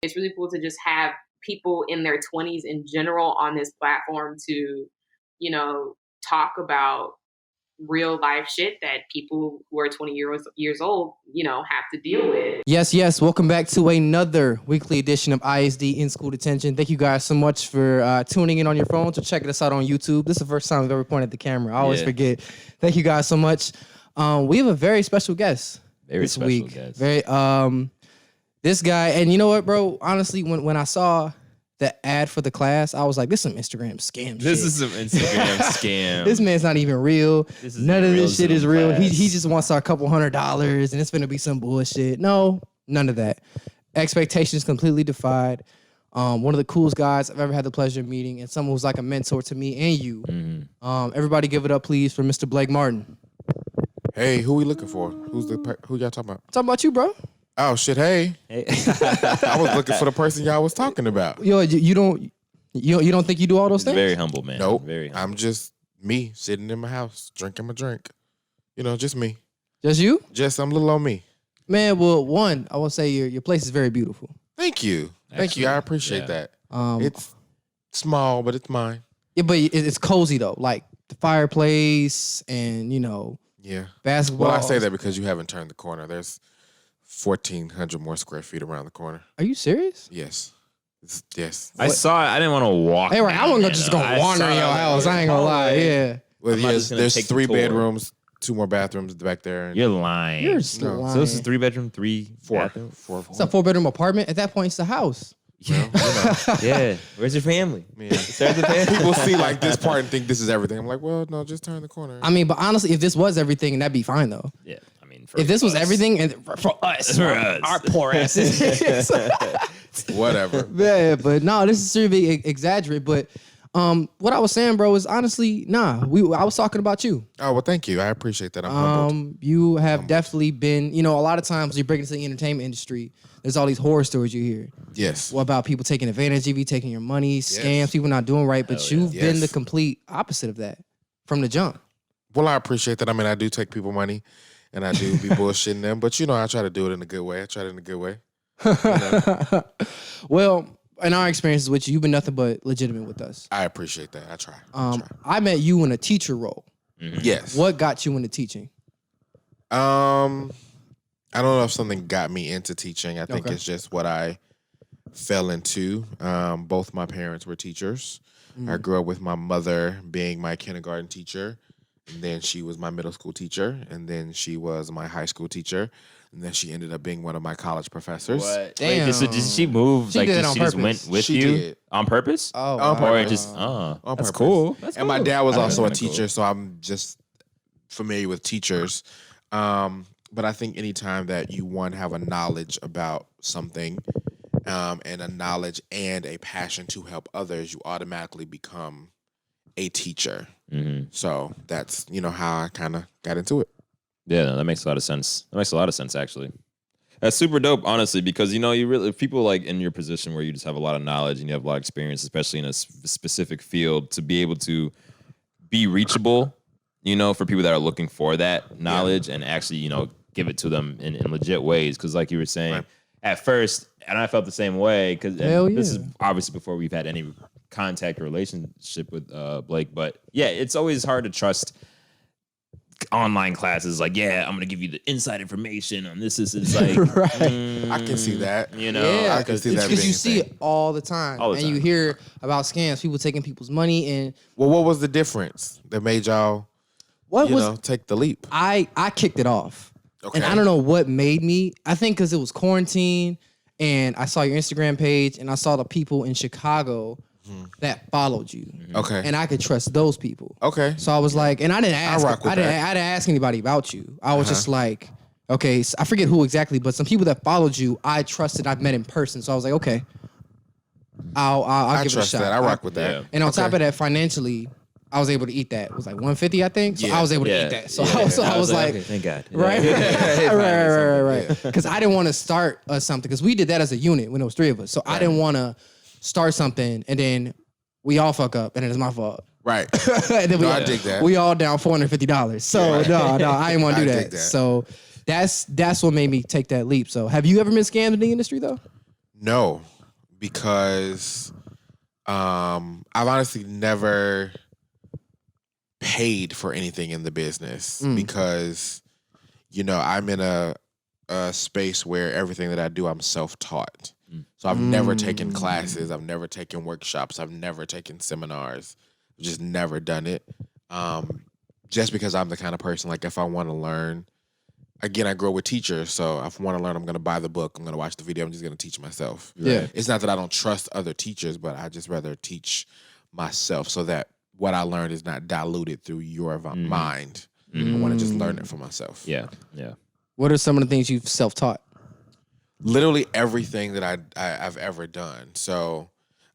It's really cool to just have people in their 20s in general on this platform to, talk about real life shit that people who are 20 years old, have to deal with. Yes. Welcome back to another weekly edition of ISD in School Detention. Thank you guys so much for tuning in on your phones or checking us out on YouTube. This is the first time we've ever pointed at the camera. I always forget. Thank you guys so much. We have a very special guest this week. This guy, and you know what, bro? Honestly, when I saw the ad for the class, I was like, this is some Instagram scam This shit. is some Instagram scam. This man's not even real. None of this shit is real. Class. He just wants our couple $100 and it's gonna be some bullshit. No, none of that. Expectations completely defied. One of the coolest guys I've ever had the pleasure of meeting, and someone who's like a mentor to me and you. Mm-hmm. Everybody give it up, please, for Mr. Blake Martin. Hey, who we looking for? Who y'all talking about? Talking about you, bro. Oh shit! Hey. I was looking for the person y'all was talking about. Yo, you don't think you do all those things? Very humble, man. Nope. Very humble. I'm just me sitting in my house drinking my drink. Just me. Just you? Just I'm little on me. Man, well, one, I will say your place is very beautiful. Thank you. Thank you. I appreciate that. It's small, but it's mine. Yeah, but it's cozy though. Like the fireplace and basketball. Well, I say that because you haven't turned the corner. There's 1,400 more square feet around the corner. Are you serious? Yes. Yes. I saw it. I didn't want to walk. Hey, right. I wasn't just going to wander in your house. I ain't going to lie. Yeah. Well, there's 3 bedrooms, 2 more bathrooms back there. You're lying. You're lying. So this is 3-bedroom, 4 bathroom? 4. It's a 4-bedroom apartment. At that point, it's the house. Yeah. Where's your family? Yeah. People see like this part and think this is everything. I'm like, well, no, just turn the corner. I mean, but honestly, if this was everything, that'd be fine though. Yeah. If this was everything, and for us, our poor asses. Whatever. Yeah, but no, this is seriously exaggerate. But what I was saying, bro, is honestly, I was talking about you. Oh, well, thank you. I appreciate that. I'm humbled. You have definitely been, a lot of times when you break into the entertainment industry, there's all these horror stories you hear. Yes. What about people taking advantage of you, taking your money, scams, people not doing right, but you've been the complete opposite of that from the jump. Well, I appreciate that. I mean, I do take people money. And I do be bullshitting them, but I try to do it in a good way. I try it in a good way. Well, in our experiences with you, you've been nothing but legitimate with us. I appreciate that. I try. I met you in a teacher role. Mm-hmm. Yes. What got you into teaching? I don't know if something got me into teaching. I think it's just what I fell into. Both my parents were teachers. I grew up with my mother being my kindergarten teacher. And then she was my middle school teacher, and then she was my high school teacher, and then she ended up being one of my college professors. What? Damn. Wait, so did she move? She did it on she just purpose. went with She you did. on purpose? Oh, On wow. Or purpose. just On that's purpose. cool. That's And my cool. dad was I also a think that's teacher, so I'm just familiar with teachers. But I think anytime that you, have a knowledge about something, and a knowledge and a passion to help others, you automatically become a teacher. Mm-hmm. So that's, how I kind of got into it. Yeah, no, that makes a lot of sense. That makes a lot of sense, actually. That's super dope, honestly, because, you really, people like in your position where you just have a lot of knowledge and you have a lot of experience, especially in a specific field, to be able to be reachable, for people that are looking for that knowledge and actually, give it to them in legit ways. Because like you were saying, at first, and I felt the same way, because this is obviously before we've had any contact or relationship with Blake, but it's always hard to trust online classes. Like, I'm gonna give you the inside information on this. It's like, I can see that. I can see that because you see it all the time, and you hear about scams, people taking people's money. And well, what was the difference that made y'all, take the leap? I kicked it off, okay. And I don't know what made me. I think because it was quarantine, and I saw your Instagram page, and I saw the people in Chicago that followed you. Okay. And I could trust those people. Okay. So I was like, and I didn't ask. I didn't ask anybody about you. I was just like, okay, so I forget who exactly, but some people that followed you, I trusted. I've met in person. So I was like, okay, I'll give it a shot. That. I rock with that. Yeah. And on top of that, financially, I was able to eat that. It was like $150, I think. So I was able to eat that. So I was like, okay, thank God. Right? Right. Because I didn't want to start something, because we did that as a unit when it was 3 of us. So I didn't want to start something and then we all fuck up and then it's my fault. Right. And then I dig that. We all down $450. So no, I didn't want to do that. So that's what made me take that leap. So have you ever been scammed in the industry though? No, because I've honestly never paid for anything in the business because I'm in a space where everything that I do I'm self-taught. So I've never taken classes, I've never taken workshops, I've never taken seminars, I've just never done it. Just because I'm the kind of person, like, if I want to learn, again, I grew up with teachers, so if I want to learn, I'm going to buy the book, I'm going to watch the video, I'm just going to teach myself. Yeah. It's not that I don't trust other teachers, but I just rather teach myself so that what I learned is not diluted through your mind. I want to just learn it for myself. Yeah. What are some of the things you've self-taught? Literally everything that I've ever done. So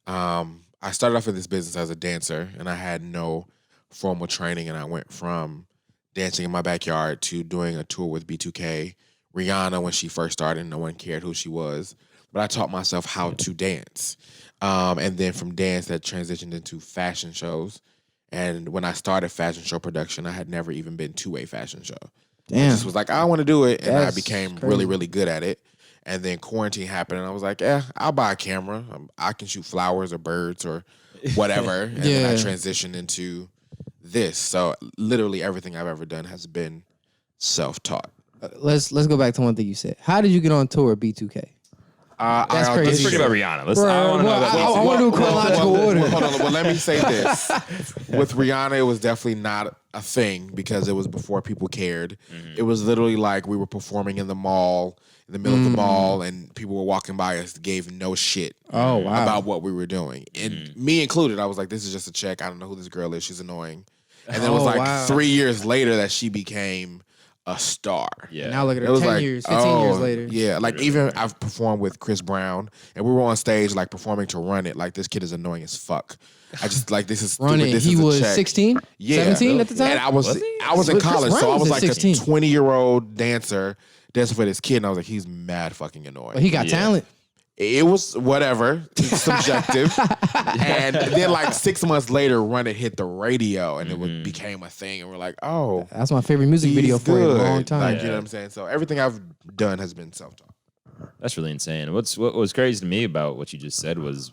I started off in this business as a dancer, and I had no formal training, and I went from dancing in my backyard to doing a tour with B2K. Rihanna, when she first started, no one cared who she was, but I taught myself how to dance. And then from dance, that transitioned into fashion shows. And when I started fashion show production, I had never even been to a fashion show. Damn. I just was like, I want to do it. And That's I became crazy. really, really good at it. And then quarantine happened, and I was like, I'll buy a camera. I can shoot flowers or birds or whatever. And then I transitioned into this. So literally everything I've ever done has been self-taught. Let's go back to one thing you said. How did you get on tour with B2K? That's crazy. Let's forget about Rihanna. I want to know about I want to do a chronological order. Hold on. Well, let me say this. With Rihanna, it was definitely not a thing because it was before people cared. It was literally like we were performing in the mall, in the middle of the mall, and people were walking by us, gave no shit about what we were doing. And me included, I was like, this is just a check. I don't know who this girl is. She's annoying. And then it was like 3 years later that she became a star. Yeah. Now look at It her, was 10 like, years, 15 years later. Yeah, like even I've performed with Chris Brown, and we were on stage like performing to Run It. Like, this kid is annoying as fuck. I just like, this is Run stupid. it. This He is a was check. 16, 17 at the time? And I was he? in Chris college, so Brown I was was at like 16. a 20-year-old dancer dancing for this kid, and I was like, he's mad fucking annoying. But he got talent. It was whatever. It's subjective. And then like 6 months later, Run It hit the radio, and it became a thing. And we're like, oh, That's my favorite music video he's for good. a long time. Like, you know what I'm saying? So everything I've done has been self-taught. That's really insane. What was crazy to me about what you just said was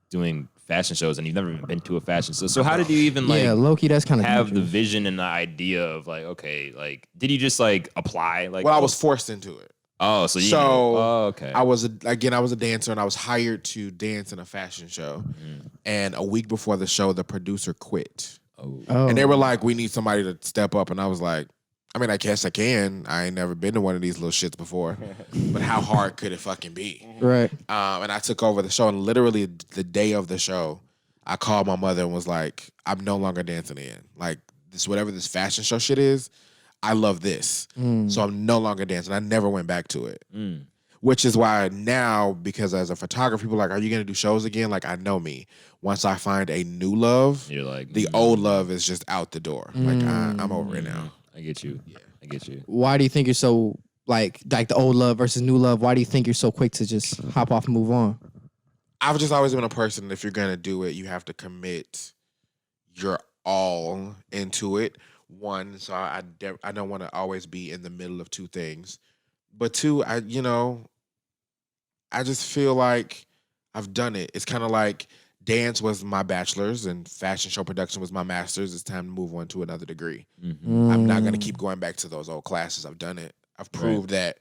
doing fashion shows, and you've never even been to a fashion show. So how did you even like Loki, that's kind of have the vision and the idea of like, okay, like, did you just like apply? Like, Well, I was forced into it. Oh, so you So knew. Oh, okay. I was a dancer, and I was hired to dance in a fashion show. And a week before the show, the producer quit. And they were like, we need somebody to step up. And I was like, I mean, I guess I can. I ain't never been to one of these little shits before. But how hard could it fucking be? Right. And I took over the show, and literally the day of the show, I called my mother and was like, I'm no longer dancing again. Like, this, whatever this fashion show shit is, I love this. So I'm no longer dancing. I never went back to it. Which is why now, because as a photographer, people are like, are you going to do shows again? Like, I know me. Once I find a new love, You're like, the old love is just out the door. Like, I'm over it now. I get you. Yeah, I get you. Why do you think you're so, like the old love versus new love, why do you think you're so quick to just hop off and move on? I've just always been a person, if you're going to do it, you have to commit your all into it. One, so I don't want to always be in the middle of two things. But two, I just feel like I've done it. It's kind of like dance was my bachelor's and fashion show production was my master's. It's time to move on to another degree. I'm not going to keep going back to those old classes. I've done it. I've proved that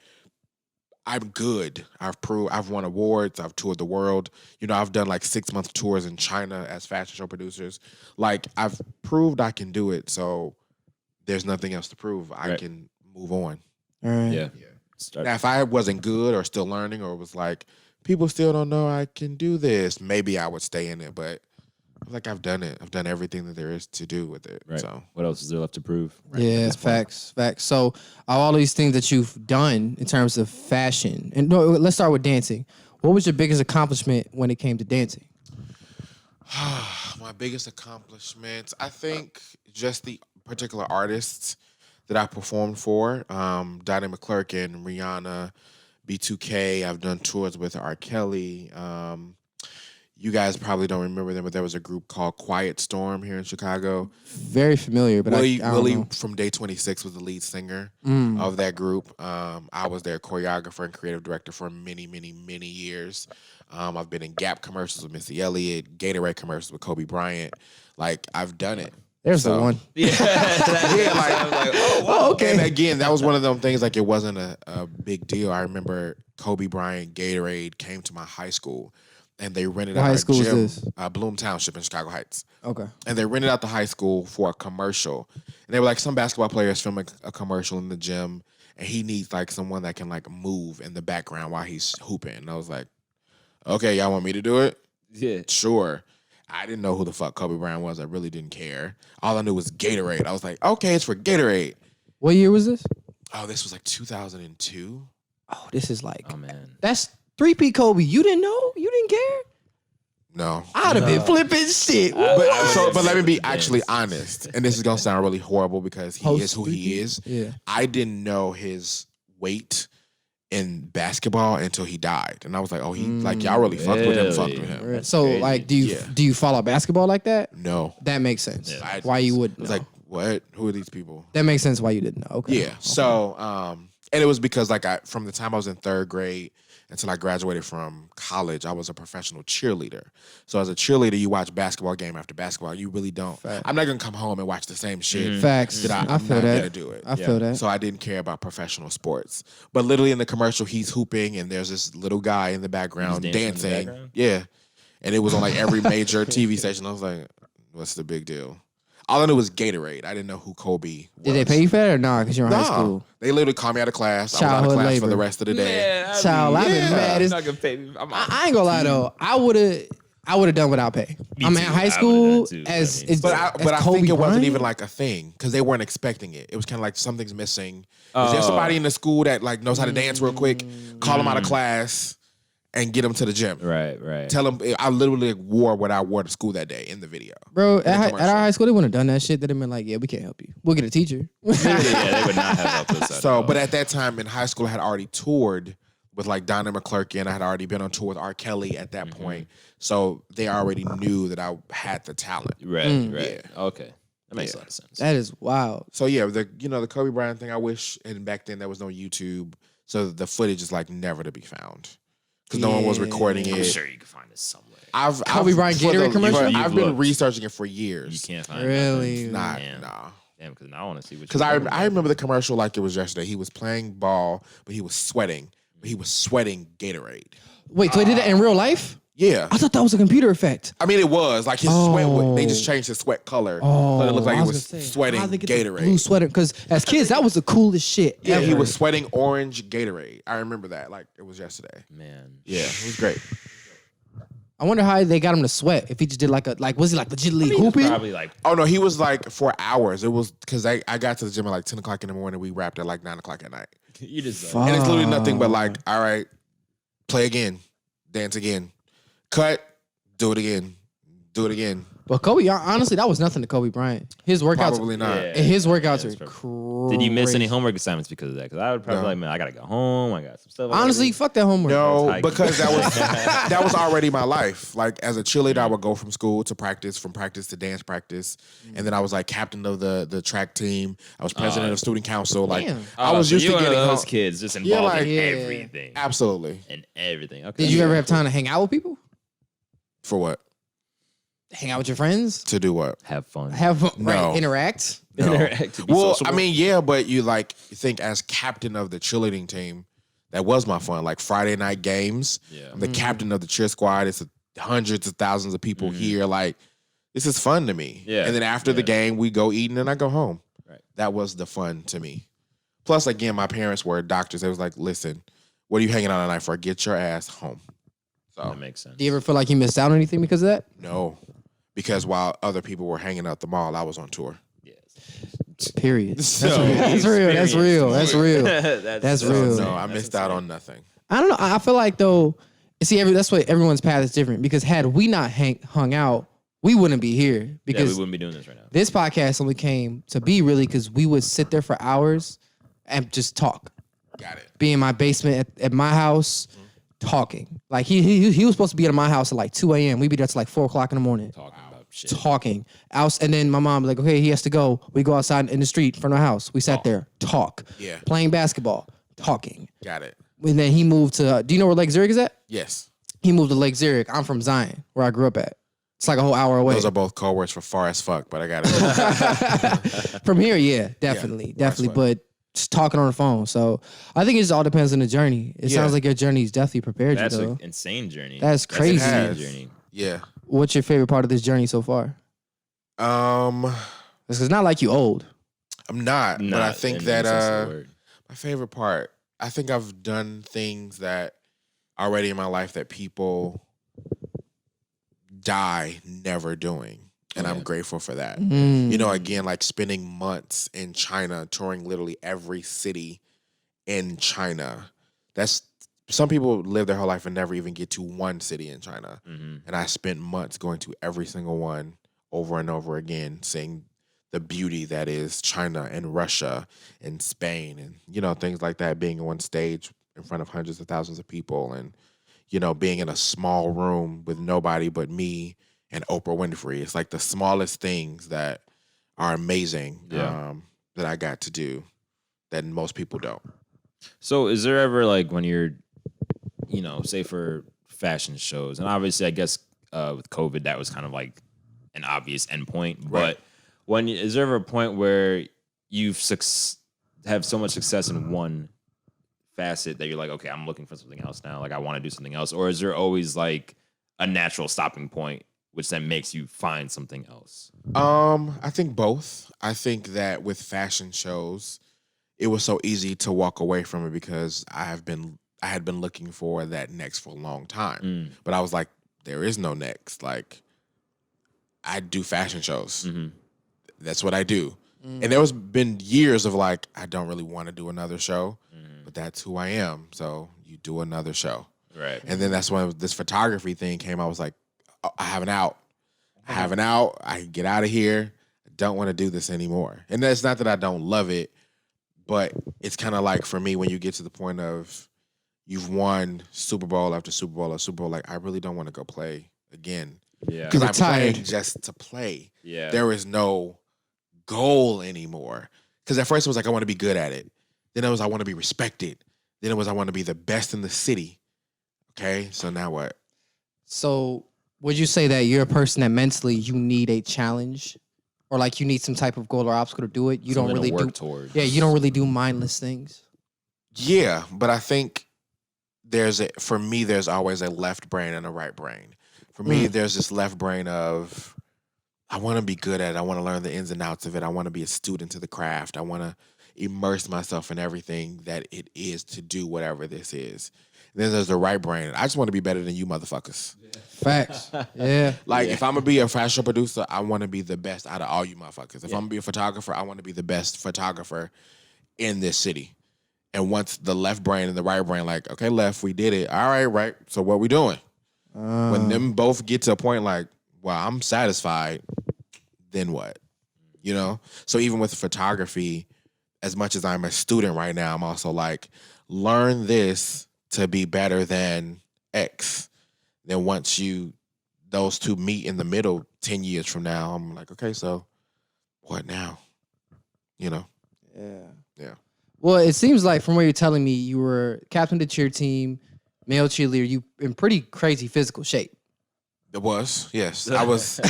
I'm good. I've won awards. I've toured the world. I've done like 6-month tours in China as fashion show producers. Like, I've proved I can do it. So there's nothing else to prove. I can move on. All right. Yeah. Now, if I wasn't good or still learning, or was like, people still don't know I can do this, maybe I would stay in it. But like, I've done it. I've done everything that there is to do with it. Right. So What else is there left to prove? Yeah, facts. So all these things that you've done in terms of fashion, and no, let's start with dancing. What was your biggest accomplishment when it came to dancing? my biggest accomplishments, I think, just the particular artists that I performed for. Donnie McClurkin, Rihanna, B2K. I've done tours with R. Kelly. You guys probably don't remember them, but there was a group called Quiet Storm here in Chicago. Very familiar, but I don't Willie know. from Day 26 was the lead singer of that group. I was their choreographer and creative director for many, many, many years. I've been in Gap commercials with Missy Elliott, Gatorade commercials with Kobe Bryant. Like, I've done it. There's the one. Yeah, I was like, oh, wow. Okay. And again, that was one of them things, like, it wasn't a big deal. I remember Kobe Bryant, Gatorade came to my high school, and they rented out high a school gym, is this? Bloom Township in Chicago Heights. Okay. And they rented out the high school for a commercial. And they were like, some basketball players filming a commercial in the gym, and he needs like someone that can like move in the background while he's hooping. And I was like, okay, y'all want me to do it? Yeah. Sure. I didn't know who the fuck Kobe Bryant was. I really didn't care. All I knew was Gatorade. I was like, okay, it's for Gatorade. What year was this? Oh, this was like 2002. Oh, this is like, Oh man. that's 3P Kobe. You didn't know? You didn't care? No. I'd have been flipping shit. But let me be actually honest. And this is going to sound really horrible because he is who he is. Yeah. I didn't know his weight in basketball until he died. And I was like, oh, he like y'all really fucked with him, fucked with him. That's So crazy. like, do you Yeah. follow basketball like that? No. That makes sense. Yeah. Why you wouldn't? I was know. like, what? Who are these people? That makes sense why you didn't know. Okay. Yeah. So, and it was because like from the time I was in third grade until I graduated from college, I was a professional cheerleader. So as a cheerleader, you watch basketball game after basketball. You really don't. Fact. I'm not gonna come home and watch the same shit. Facts. That I I'm feel not that. gonna do it. I feel that. So I didn't care about professional sports. But literally in the commercial, he's hooping and there's this little guy in the background He's dancing in the dancing. background? Yeah. And it was on like every major TV station. I was like, what's the big deal? All I knew was Gatorade. I didn't know who Kobe was. Did they pay you for that or not? Because you're in high No. school. They literally called me out of class. I was out Childhood of class for labor. the rest of the day. Man, Child, I've been Yeah. mad as not gonna pay me. I ain't gonna lie though. I would have done without pay. Me I'm too. in I high would've school done too. as I mean, it's But I as think Kobe it wasn't Bryant? even like a thing because they weren't expecting it. It was kind of like something's missing. Is there Oh. somebody in the school that like knows how to dance real quick? Call them out of class and get them to the gym. Right. Tell them I literally wore what I wore to school that day in the video. Bro, the at our commercial. high school, they wouldn't have done that shit. They'd have been like, yeah, we can't help you. We'll get a teacher. Yeah, they would not have helped us at So, all. but at that time in high school, I had already toured with like Donna McClurkin. I had already been on tour with R. Kelly at that point. So they already knew that I had the talent. Right. Yeah. Okay, that makes a Yeah. lot of sense. That is wild. So yeah, the Kobe Bryant thing. I wish, and back then there was no YouTube, so the footage is like never to be found because no one was recording I'm it. sure you can find this somewhere. Kobe Bryant Gatorade commercial? I've You've been looked. researching it for You years. can't find Really? nothing. Nah, Damn. nah. Damn, because now I want to see what. Because I remember the commercial like it was yesterday. He was playing ball, but he was sweating. But he was sweating Gatorade. Wait, so they did that in real life? Yeah. I thought that was a computer effect. I mean, it was like his sweat. They Oh. just changed his sweat color, Oh, but it looked like I he was was gonna say, sweating how'd they get the blue Gatorade. sweater, because as kids, that was the coolest shit. Yeah, he ever. was sweating orange Gatorade. I remember that like it was yesterday. Man. Yeah, it was great. I wonder how they got him to sweat. If he just did was he like legitimately hooping? Probably like Oh no, he was like for hours. It was because I got to the gym at like 10 o'clock in the morning. We wrapped at like 9 o'clock at night, you just. Fuck. and it's literally nothing but like, all right, play again, dance again, cut, do it again, do it again. But Kobe, honestly, that was nothing to Kobe Bryant. His workouts, Probably not. Yeah. and his workouts that's are perfect. crazy. Did you miss any homework assignments because of that? Because I would probably No. like, man, I gotta go home. I got some stuff. I Honestly, gotta fuck that homework. No, That's how because you- that was already my life. Like as a cheerleader, I would go from school to practice, from practice to dance practice, and then I was like captain of the track team. I was president of student council. Like Damn. I was so used to you're one of getting those home. kids just involved like- in Yeah. everything Absolutely. and everything. Okay. Did you ever have time to hang out with people? For what? Hang out with your friends? To do what? have fun? Have No. right, interact? No. Interact, to be Well, sociable? I mean, yeah, but you think as captain of the cheerleading team, that was my fun. Like Friday night games, Yeah. I'm the captain of the cheer squad. It's hundreds of thousands of people here. Like this is fun to me. Yeah. And then after the Yeah. game, we go eat and then I go home. Right. That was the fun to me. Plus, again, my parents were doctors. They was like, listen, what are you hanging out tonight for? Get your ass home. So That makes sense. Do you ever feel like you missed out on anything because of that? no, because while other people were hanging out at the mall, I was on tour. Yes. Period. So- That's real. That's real. That's real. That's real. insane. No, I That's missed out insane. on nothing. I don't know. I feel like though, see, that's why everyone's path is different. Because had we not hung out, we wouldn't be here. Yeah, we Because wouldn't be doing this right now. this podcast only came to be really because we would sit there for hours and just talk. Got it. Be in my basement at my house, talking. Like he was supposed to be at my house at like 2 a.m. We'd be there till like 4 o'clock in the morning. Talking about shit. Talking. And then my mom was like, okay, he has to go. We go outside in the street in front of the house. We sat there, talk. Yeah. Playing basketball, talking. Got it. And then he moved to, do you know where Lake Zurich is at? Yes. He moved to Lake Zurich. I'm from Zion, where I grew up at. It's like a whole hour away. Those are both code words for far as fuck, but I got it. From here, yeah, definitely. But just talking on the phone. So I think it just all depends on the journey. It sounds like your journey's definitely prepared That's you, though. an insane journey. That's crazy. That's an insane journey. Yeah. What's your favorite part of this journey so far? It's not like you old. I'm not, but I think that my my favorite part, I think I've done things that already in my life that people die never doing. And I'm grateful for that. You know, again, like spending months in China, touring literally every city in China. That's some people live their whole life and never even get to one city in China. And I spent months going to every single one over and over again, seeing the beauty that is China and Russia and Spain and, you know, things like that, being on stage in front of hundreds of thousands of people and, you know, being in a small room with nobody but me and Oprah Winfrey. It's like the smallest things that are amazing that I got to do that most people don't. So is there ever like when you're, you know, say for fashion shows, and obviously I guess with COVID that was kind of like an obvious endpoint, but is there ever a point where you've have so much success in one facet that you're like, okay, I'm looking for something else now, like I want to do something else? Or is there always like a natural stopping point which then makes you find something else? I think both. I think that with fashion shows, it was so easy to walk away from it because I had been looking for that next for a long time. But I was like, there is no next. Like, I do fashion shows. That's what I do. And there was been years of like, I don't really want to do another show, but that's who I am. So you do another show. Right. And then that's when this photography thing came. I was like, oh, I have an out. I can get out of here. I don't want to do this anymore. And that's not that I don't love it, but it's kind of like for me, when you get to the point of you've won Super Bowl after Super Bowl or Super Bowl, like I really don't want to go play again. Yeah. Because I'm playing just to play. Yeah. There is no goal anymore. Because at first it was like, I want to be good at it. Then it was, I want to be respected. Then it was, I want to be the best in the city. Okay, so now what? So would you say that you're a person that mentally you need a challenge, or like you need some type of goal or obstacle to do it? You Something don't really to work do. towards. Yeah, you don't really do mindless things. Yeah, but I think for me, there's always a left brain and a right brain. For me, there's this left brain of, I want to be good at it. I want to learn the ins and outs of it. I want to be a student to the craft. I want to immerse myself in everything that it is to do whatever this is. And then there's the right brain. I just want to be better than you motherfuckers. Facts. Yeah. Like, if I'm going to be a fashion producer, I want to be the best out of all you motherfuckers. If I'm going to be a photographer, I want to be the best photographer in this city. And once the left brain and the right brain, like, okay, left, we did it. All right. So what we doing? When them both get to a point like, well, I'm satisfied, then what? You know? So even with photography, as much as I'm a student right now, I'm also like, learn this to be better than X. Then once those two meet in the middle 10 years from now, I'm like, okay, so what now? You know? Yeah. Well, it seems like from what you're telling me, you were captain of the cheer team, male cheerleader. You in pretty crazy physical shape. It was, yes. I was.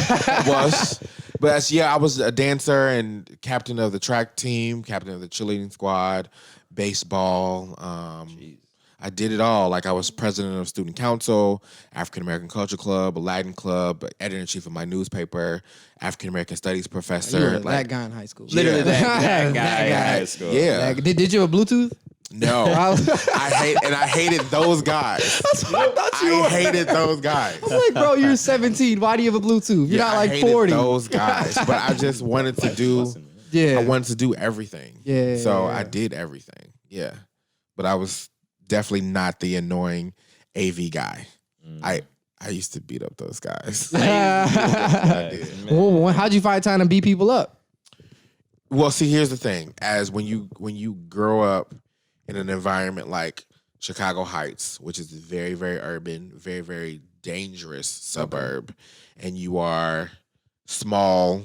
But I was a dancer and captain of the track team, captain of the cheerleading squad, baseball. I did it all. Like, I was president of student council, African American Culture Club, Aladdin Club, editor-in-chief of my newspaper, African American Studies professor. You were like, that guy in high school. Literally that guy in high school. Yeah. Did you have a Bluetooth? No. I hated those guys. That's what I thought you were. I hated those guys. I was like, bro, you're 17. Why do you have a Bluetooth? You're not like I hated 40. those guys. But I just wanted to do. Yeah. I wanted to do everything. Yeah. So I did everything. Yeah. But I was definitely not the annoying AV guy. I used to beat up those guys. I did. Well, how'd you find time to beat people up? Well, see, here's the thing. As when you grow up in an environment like Chicago Heights, which is very, very urban, very, very dangerous suburb, and you are small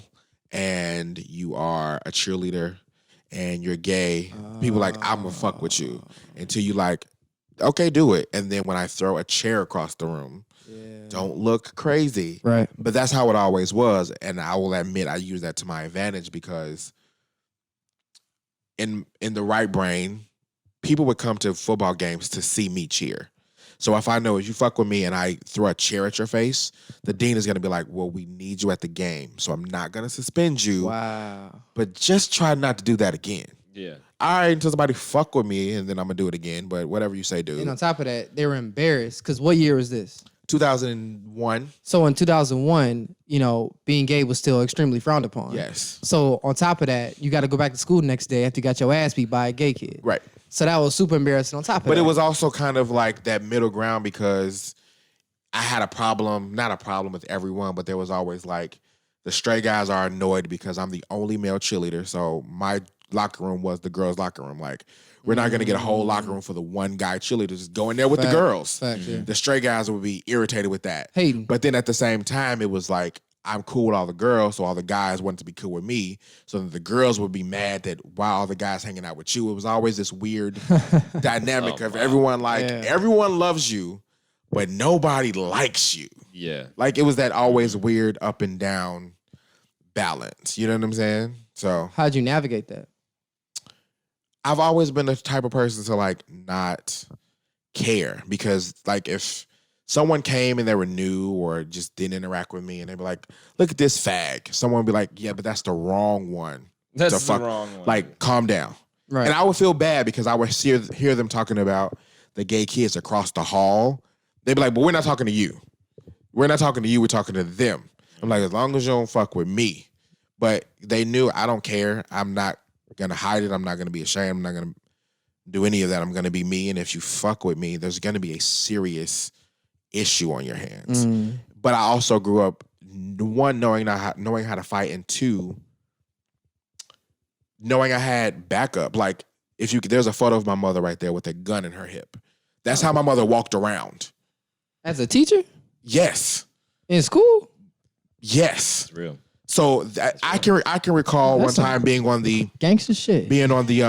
and you are a cheerleader and you're gay, people like, I'm gonna fuck with you until you like, okay, do it. And then when I throw a chair across the room, don't look crazy. Right. But that's how it always was. And I will admit I use that to my advantage because in the right brain, people would come to football games to see me cheer. So if I know if you fuck with me and I throw a chair at your face, the dean is going to be like, well, we need you at the game. So I'm not going to suspend you. Wow. But just try not to do that again. Yeah. All right, until somebody fuck with me, and then I'm going to do it again. But whatever you say, dude. And on top of that, they were embarrassed because what year was this? 2001. So in 2001, being gay was still extremely frowned upon. Yes. So on top of that, you got to go back to school the next day after you got your ass beat by a gay kid. Right. So that was super embarrassing on top of that. But it was also kind of like that middle ground because I had not a problem with everyone, but there was always like the straight guys are annoyed because I'm the only male cheerleader. So my locker room was the girls' locker room. Like, we're not going to get a whole locker room for the one guy cheerleader. Just go in there with the girls. Fact, yeah. The straight guys would be irritated with that. Hating. But then at the same time, it was like, I'm cool with all the girls, so all the guys wanted to be cool with me. So that the girls would be mad that why all the guys hanging out with you. It was always this weird dynamic of everyone everyone loves you, but nobody likes you. Yeah. Like it was that always weird up and down balance. You know what I'm saying? So how'd you navigate that? I've always been the type of person to like not care because like if someone came and they were new or just didn't interact with me and they'd be like, look at this fag. Someone would be like, yeah, but that's the wrong one. That's the wrong one. Like, calm down. Right. And I would feel bad because I would hear them talking about the gay kids across the hall. They'd be like, but we're not talking to you. We're not talking to you. We're talking to them. I'm like, as long as you don't fuck with me. But they knew I don't care. I'm not going to hide it. I'm not going to be ashamed. I'm not going to do any of that. I'm going to be me. And if you fuck with me, there's going to be a serious issue on your hands. But I also grew up, one, knowing how to fight, and two, knowing I had backup. Like, there's a photo of my mother right there with a gun in her hip. That's how my mother walked around. As a teacher? Yes. In school? Yes. It's real. So I can recall one time being on the gangster shit. Being on the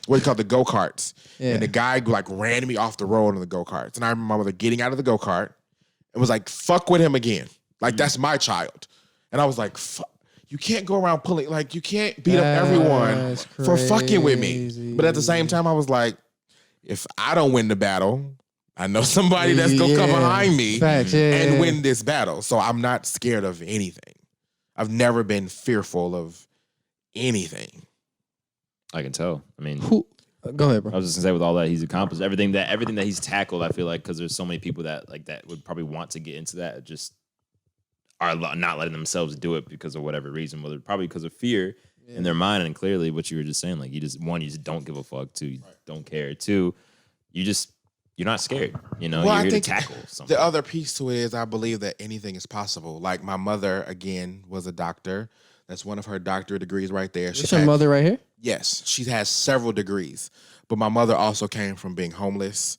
what do you call it, the go-karts. Yeah. And the guy like ran me off the road on the go-karts. And I remember my mother getting out of the go-kart and was like, fuck with him again. Like, that's my child. And I was like, fuck. You can't go around pulling, like, you can't beat up everyone for fucking with me. But at the same time, I was like, if I don't win the battle, I know somebody that's going to come behind me and win this battle. So I'm not scared of anything. I've never been fearful of anything. I can tell. I mean, go ahead, bro. I was just gonna say, with all that he's accomplished, everything that he's tackled, I feel like, because there's so many people that would probably want to get into that, just are not letting themselves do it because of whatever reason, whether probably because of fear in their mind, and clearly what you were just saying, like, you just don't give a fuck. Two, you don't care. Two, you're not scared. You're here to tackle something. The other piece to it is I believe that anything is possible. Like, my mother, again, was a doctor. That's one of her doctorate degrees right there. Is your mother right here? Yes. She has several degrees. But my mother also came from being homeless,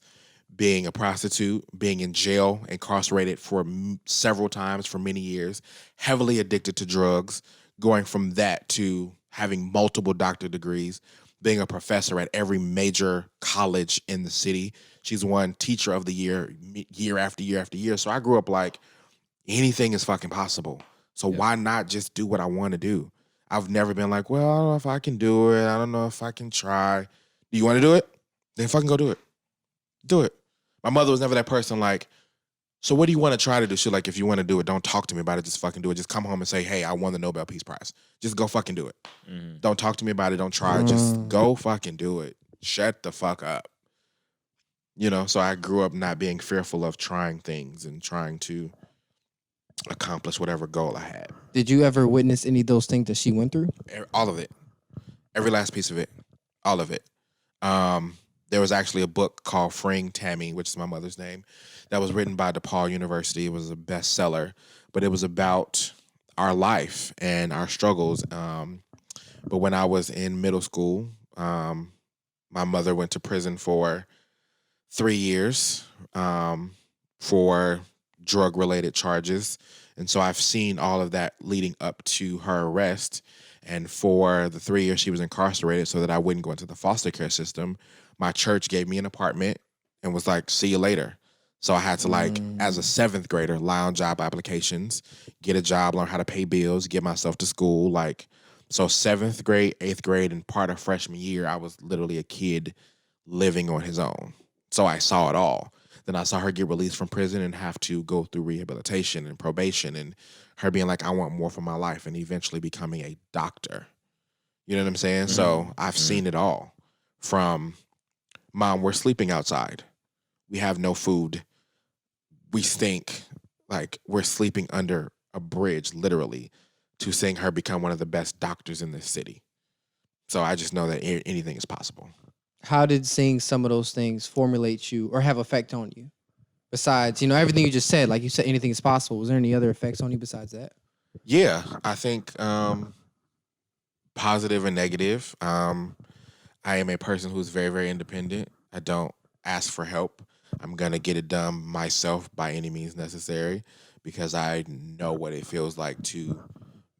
being a prostitute, being in jail, incarcerated for several times for many years, heavily addicted to drugs, going from that to having multiple doctorate degrees, being a professor at every major college in the city. She's won Teacher of the Year, year after year after year. So I grew up like, anything is fucking possible. So why not just do what I want to do? I've never been like, well, I don't know if I can do it. I don't know if I can try. Do you want to do it? Then fucking go do it. Do it. My mother was never that person like, so what do you want to try to do? She's like, if you want to do it, don't talk to me about it. Just fucking do it. Just come home and say, hey, I won the Nobel Peace Prize. Just go fucking do it. Mm-hmm. Don't talk to me about it. Don't try. Just go fucking do it. Shut the fuck up. So I grew up not being fearful of trying things and trying to accomplish whatever goal I had. Did you ever witness any of those things that she went through? All of it. Every last piece of it. All of it. There was actually a book called Freeing Tammy, which is my mother's name, that was written by DePaul University. It was a bestseller, but it was about our life and our struggles. But when I was in middle school, my mother went to prison for 3 years for drug-related charges. And so I've seen all of that leading up to her arrest. And for the 3 years she was incarcerated so that I wouldn't go into the foster care system, my church gave me an apartment and was like, see you later. So I had to, like, as a 7th grader, lie on job applications, get a job, learn how to pay bills, get myself to school. Like, so 7th grade, 8th grade, and part of freshman year, I was literally a kid living on his own. So I saw it all. Then I saw her get released from prison and have to go through rehabilitation and probation, and her being like, I want more for my life, and eventually becoming a doctor. You know what I'm saying? Mm-hmm. So I've seen it all. From, Mom, we're sleeping outside. We have no food. We stink. Like, we're sleeping under a bridge, literally, to seeing her become one of the best doctors in this city. So I just know that anything is possible. How did seeing some of those things formulate you or have effect on you? Besides, everything you just said, like you said, anything is possible. Was there any other effects on you besides that? Yeah, I think positive and negative. I am a person who's very, very independent. I don't ask for help. I'm going to get it done myself by any means necessary because I know what it feels like to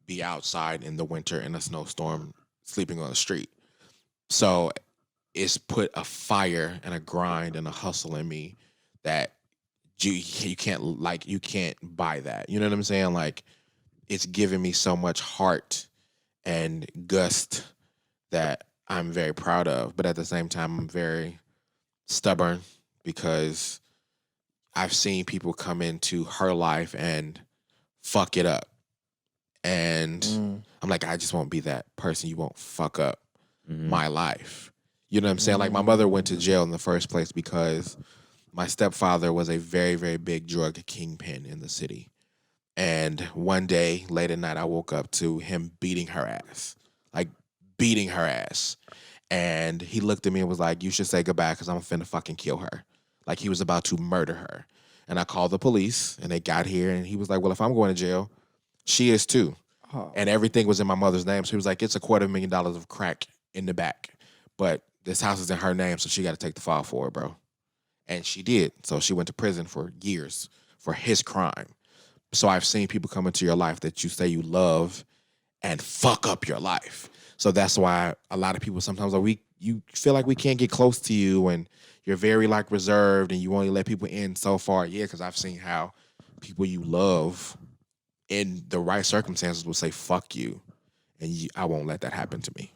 be outside in the winter in a snowstorm, sleeping on the street. So it's put a fire and a grind and a hustle in me that you can't buy that. You know what I'm saying? Like, it's given me so much heart and gust that I'm very proud of. But at the same time, I'm very stubborn because I've seen people come into her life and fuck it up. And I'm like, I just won't be that person. You won't fuck up my life. You know what I'm saying? Like, my mother went to jail in the first place because my stepfather was a very, very big drug kingpin in the city. And one day, late at night, I woke up to him beating her ass. Like, beating her ass. And he looked at me and was like, you should say goodbye because I'm finna fucking kill her. Like, he was about to murder her. And I called the police, and they got here, and he was like, well, if I'm going to jail, she is too. Oh. And everything was in my mother's name. So he was like, it's $250,000 of crack in the back. But this house is in her name, so she got to take the fall for it, bro. And she did. So she went to prison for years for his crime. So I've seen people come into your life that you say you love and fuck up your life. So that's why a lot of people sometimes you feel like we can't get close to you and you're very like reserved and you only let people in so far. Yeah, because I've seen how people you love in the right circumstances will say fuck you, and I won't let that happen to me.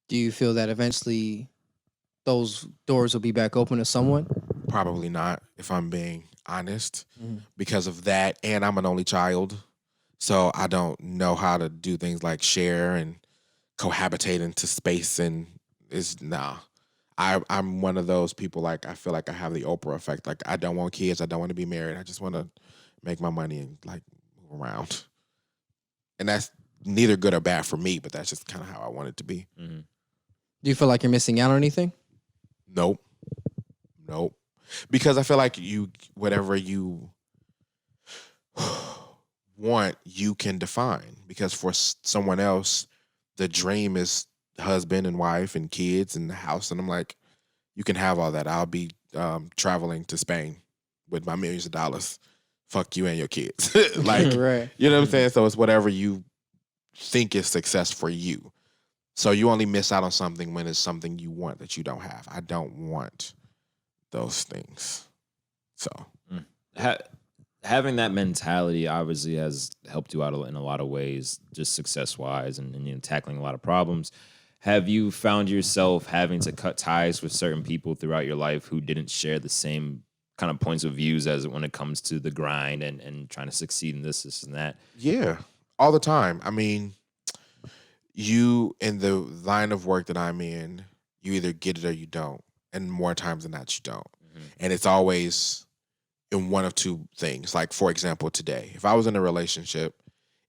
Do you feel that eventually those doors will be back open to someone? Probably not, if I'm being honest, because of that. And I'm an only child, so I don't know how to do things like share and cohabitate into space. And I'm one of those people, like, I feel like I have the Oprah effect. Like, I don't want kids. I don't want to be married. I just want to make my money and, like, move around. And that's neither good or bad for me, but that's just kind of how I want it to be. Mm-hmm. Do you feel like you're missing out on anything? Nope. Because I feel like whatever you want, you can define. Because for someone else, the dream is husband and wife and kids and the house. And I'm like, you can have all that. I'll be traveling to Spain with my millions of dollars. Fuck you and your kids. Like, right. You know what I'm saying? So it's whatever you think is success for you. So you only miss out on something when it's something you want that you don't have. I don't want those things. So having that mentality obviously has helped you out in a lot of ways, just success-wise and tackling a lot of problems. Have you found yourself having to cut ties with certain people throughout your life who didn't share the same kind of points of views as when it comes to the grind and trying to succeed in this and that? Yeah, all the time. I mean, you, in the line of work that I'm in, you either get it or you don't. And more times than not, you don't. Mm-hmm. And it's always in one of two things. Like, for example, today, if I was in a relationship,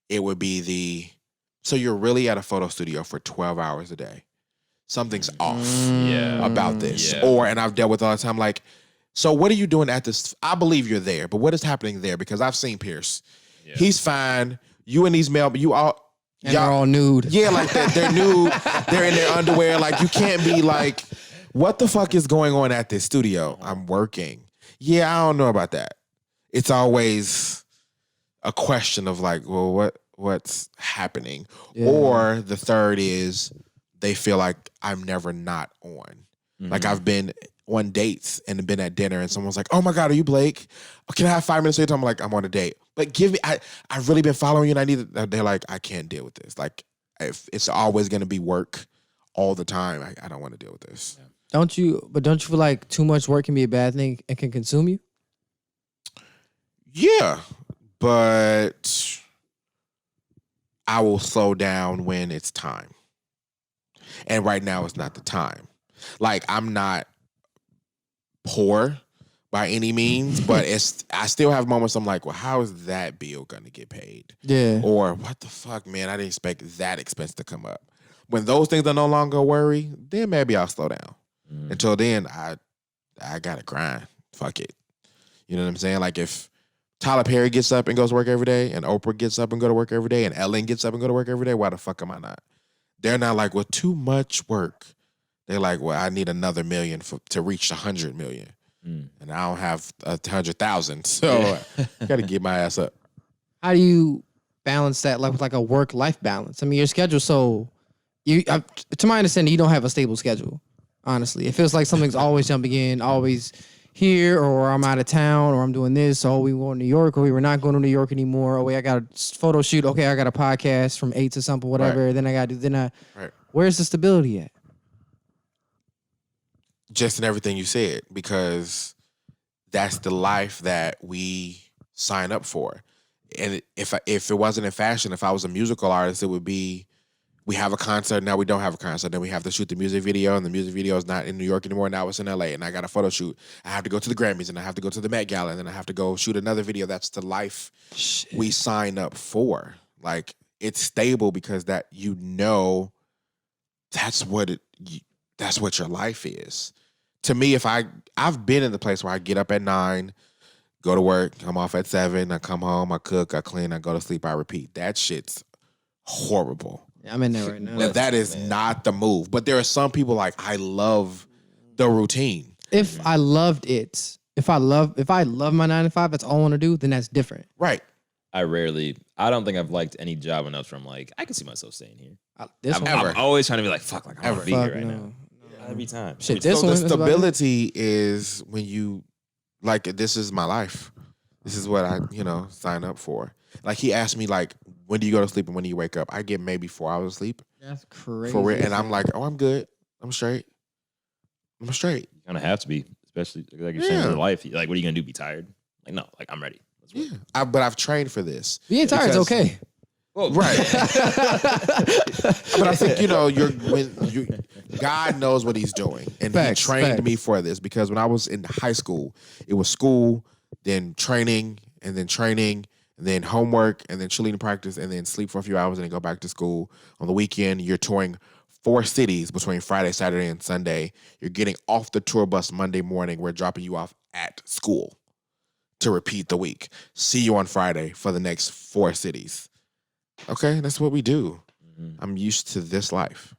it would be so you're really at a photo studio for 12 hours a day. Something's off about this. Yeah. And I've dealt with all the time, like, so what are you doing at this? I believe you're there, but what is happening there? Because I've seen Pierce. Yeah. He's fine. You and these male, you all. And they're all nude. Yeah, like they're nude. They're in their underwear. Like, you can't be like, What the fuck is going on at this studio? I'm working. Yeah, I don't know about that. It's always a question of like, well, what's happening? Yeah. Or the third is they feel like I'm never not on. Mm-hmm. Like I've been on dates and been at dinner and someone's like, oh my God, are you Blake? Can I have 5 minutes of your time? I'm like, I'm on a date. But I've really been following you and I need it. They're like, I can't deal with this. Like if it's always going to be work all the time, I don't want to deal with this. Yeah. Don't you feel like too much work can be a bad thing and can consume you? Yeah, but I will slow down when it's time. And right now it's not the time. Like I'm not poor by any means, but I still have moments I'm like, well, how is that bill gonna get paid? Yeah. Or what the fuck, man, I didn't expect that expense to come up. When those things are no longer a worry, then maybe I'll slow down. Until then, I gotta grind. Fuck it. You know what I'm saying? Like if Tyler Perry gets up and goes to work every day, and Oprah gets up and go to work every day, and Ellen gets up and go to work every day, why the fuck am I not? They're not like, well, too much work. They're like, well, I need another million to reach 100 million. And I don't have 100,000. So I got to get my ass up. How do you balance that with like a work-life balance? I mean, your schedule, to my understanding, you don't have a stable schedule, honestly. It feels like something's always jumping in, always here, or I'm out of town, or I'm doing this, or we going to New York, or we were not going to New York anymore. Oh, wait, I got a photo shoot. Okay, I got a podcast from 8 to something, whatever. Right. Then I got to do, right. Where's the stability at? Just in everything you said, because that's the life that we sign up for. And if it wasn't in fashion, if I was a musical artist, it would be, we have a concert, now we don't have a concert. Then we have to shoot the music video, and the music video is not in New York anymore. Now it's in LA, and I got a photo shoot. I have to go to the Grammys, and I have to go to the Met Gala, and then I have to go shoot another video. That's the life we sign up for. Like, it's stable because that, that's what your life is. To me, I've been in the place where I get up at 9, go to work, come off at 7, I come home, I cook, I clean, I go to sleep, I repeat. That shit's horrible. I'm in there right now. That is not the move. But there are some people like, I love the routine. If I loved it, if I love my 9 to 5, that's all I want to do, then that's different. Right. I don't think I've liked any job enough where I'm like, I can see myself staying here. I'm always trying to be like, fuck, like I want to be here right now. Every time. Shit, so the stability is when you, like, this is my life. This is what I, sign up for. Like, he asked me, like, when do you go to sleep and when do you wake up? I get maybe 4 hours of sleep. That's crazy. For real. And I'm like, oh, I'm good. I'm straight. You kind of have to be, especially like you're saying in life. Like, what are you going to do? Be tired? Like, no, like, I'm ready. But I've trained for this. Being tired is okay. Well, right. But I think, God knows what he's doing. And he trained me for this, because when I was in high school, it was school, then training, and then homework, and then cheerleading practice, and then sleep for a few hours, and then go back to school. On the weekend, you're touring 4 cities between Friday, Saturday, and Sunday. You're getting off the tour bus Monday morning. We're dropping you off at school to repeat the week. See you on Friday for the next 4 cities. Okay, that's what we do. I'm used to this life.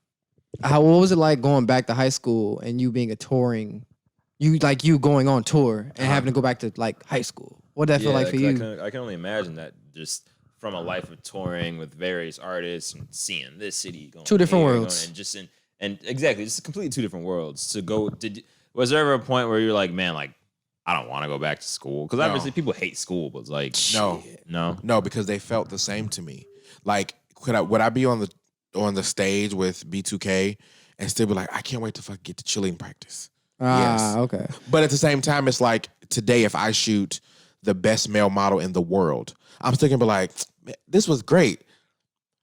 What was it like going back to high school and you being you going on tour and having to go back to like high school? What did that feel like for you? I can only imagine that, just from a life of touring with various artists and seeing this city going 2 different worlds, and exactly, just completely 2 different worlds. Was there ever a point where you're like, man, like, I don't want to go back to school? Because obviously people hate school, but it's like, no, because they felt the same to me. Like, would I be on the stage with B2K and still be like, I can't wait to fucking get to cheerleading practice? Yes. Okay. But at the same time, it's like, today, if I shoot the best male model in the world, I'm still gonna be like, this was great.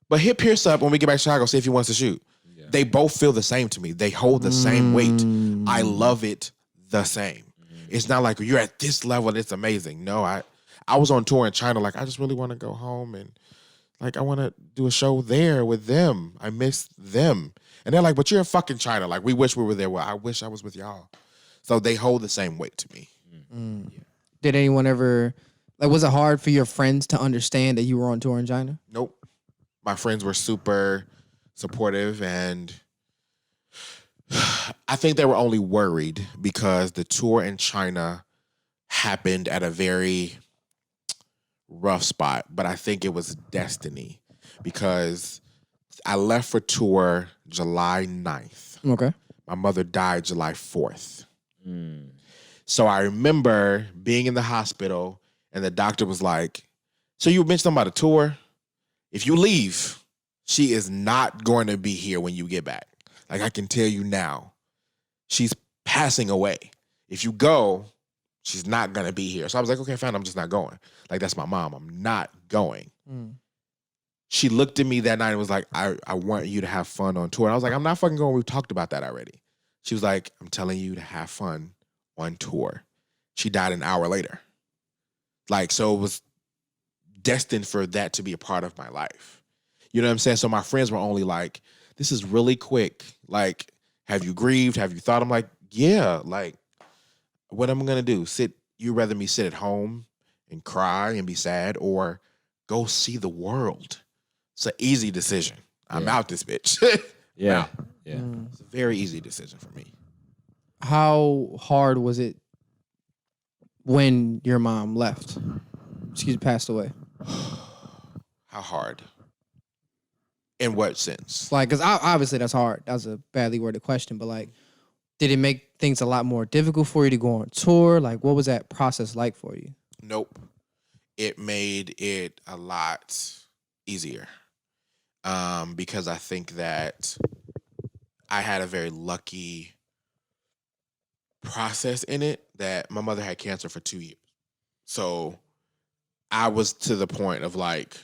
But hit Pierce up when we get back to Chicago, see if he wants to shoot. Yeah. They both feel the same to me. They hold the same weight. I love it the same. It's not like you're at this level, it's amazing. No, I was on tour in China, like, I just really want to go home and, like, I want to do a show there with them. I miss them. And they're like, but you're in fucking China. Like, we wish we were there. Well, I wish I was with y'all. So they hold the same weight to me. Yeah. Did anyone ever, was it hard for your friends to understand that you were on tour in China? Nope. My friends were super supportive, and I think they were only worried because the tour in China happened at a very rough spot, but I think it was destiny because I left for tour July 9th. Okay. My mother died July 4th. So I remember being in the hospital and the doctor was like, so you mentioned about a tour? If you leave, she is not going to be here when you get back. Like, I can tell you now, she's passing away. If you go, she's not going to be here. So I was like, okay, fine, I'm just not going. Like, that's my mom. I'm not going. She looked at me that night and was like, I want you to have fun on tour. And I was like, I'm not fucking going. We've talked about that already. She was like, I'm telling you to have fun on tour. She died an hour later. Like, so it was destined for that to be a part of my life. You know what I'm saying? So my friends were only like, this is really quick. Like, have you grieved? Have you thought? I'm like, yeah. Like, what am I going to do? You rather me sit at home and cry and be sad or go see the world? It's an easy decision. I'm out this bitch. Yeah. It's a very easy decision for me. How hard was it when your mom left? Passed away. How hard? In what sense? Like, because obviously that's hard. That was a badly worded question, but like, did it make things a lot more difficult for you to go on tour? Like, what was that process like for you? Nope. It made it a lot easier. Because I think that I had a very lucky process in it that my mother had cancer for 2 years. So I was to the point of like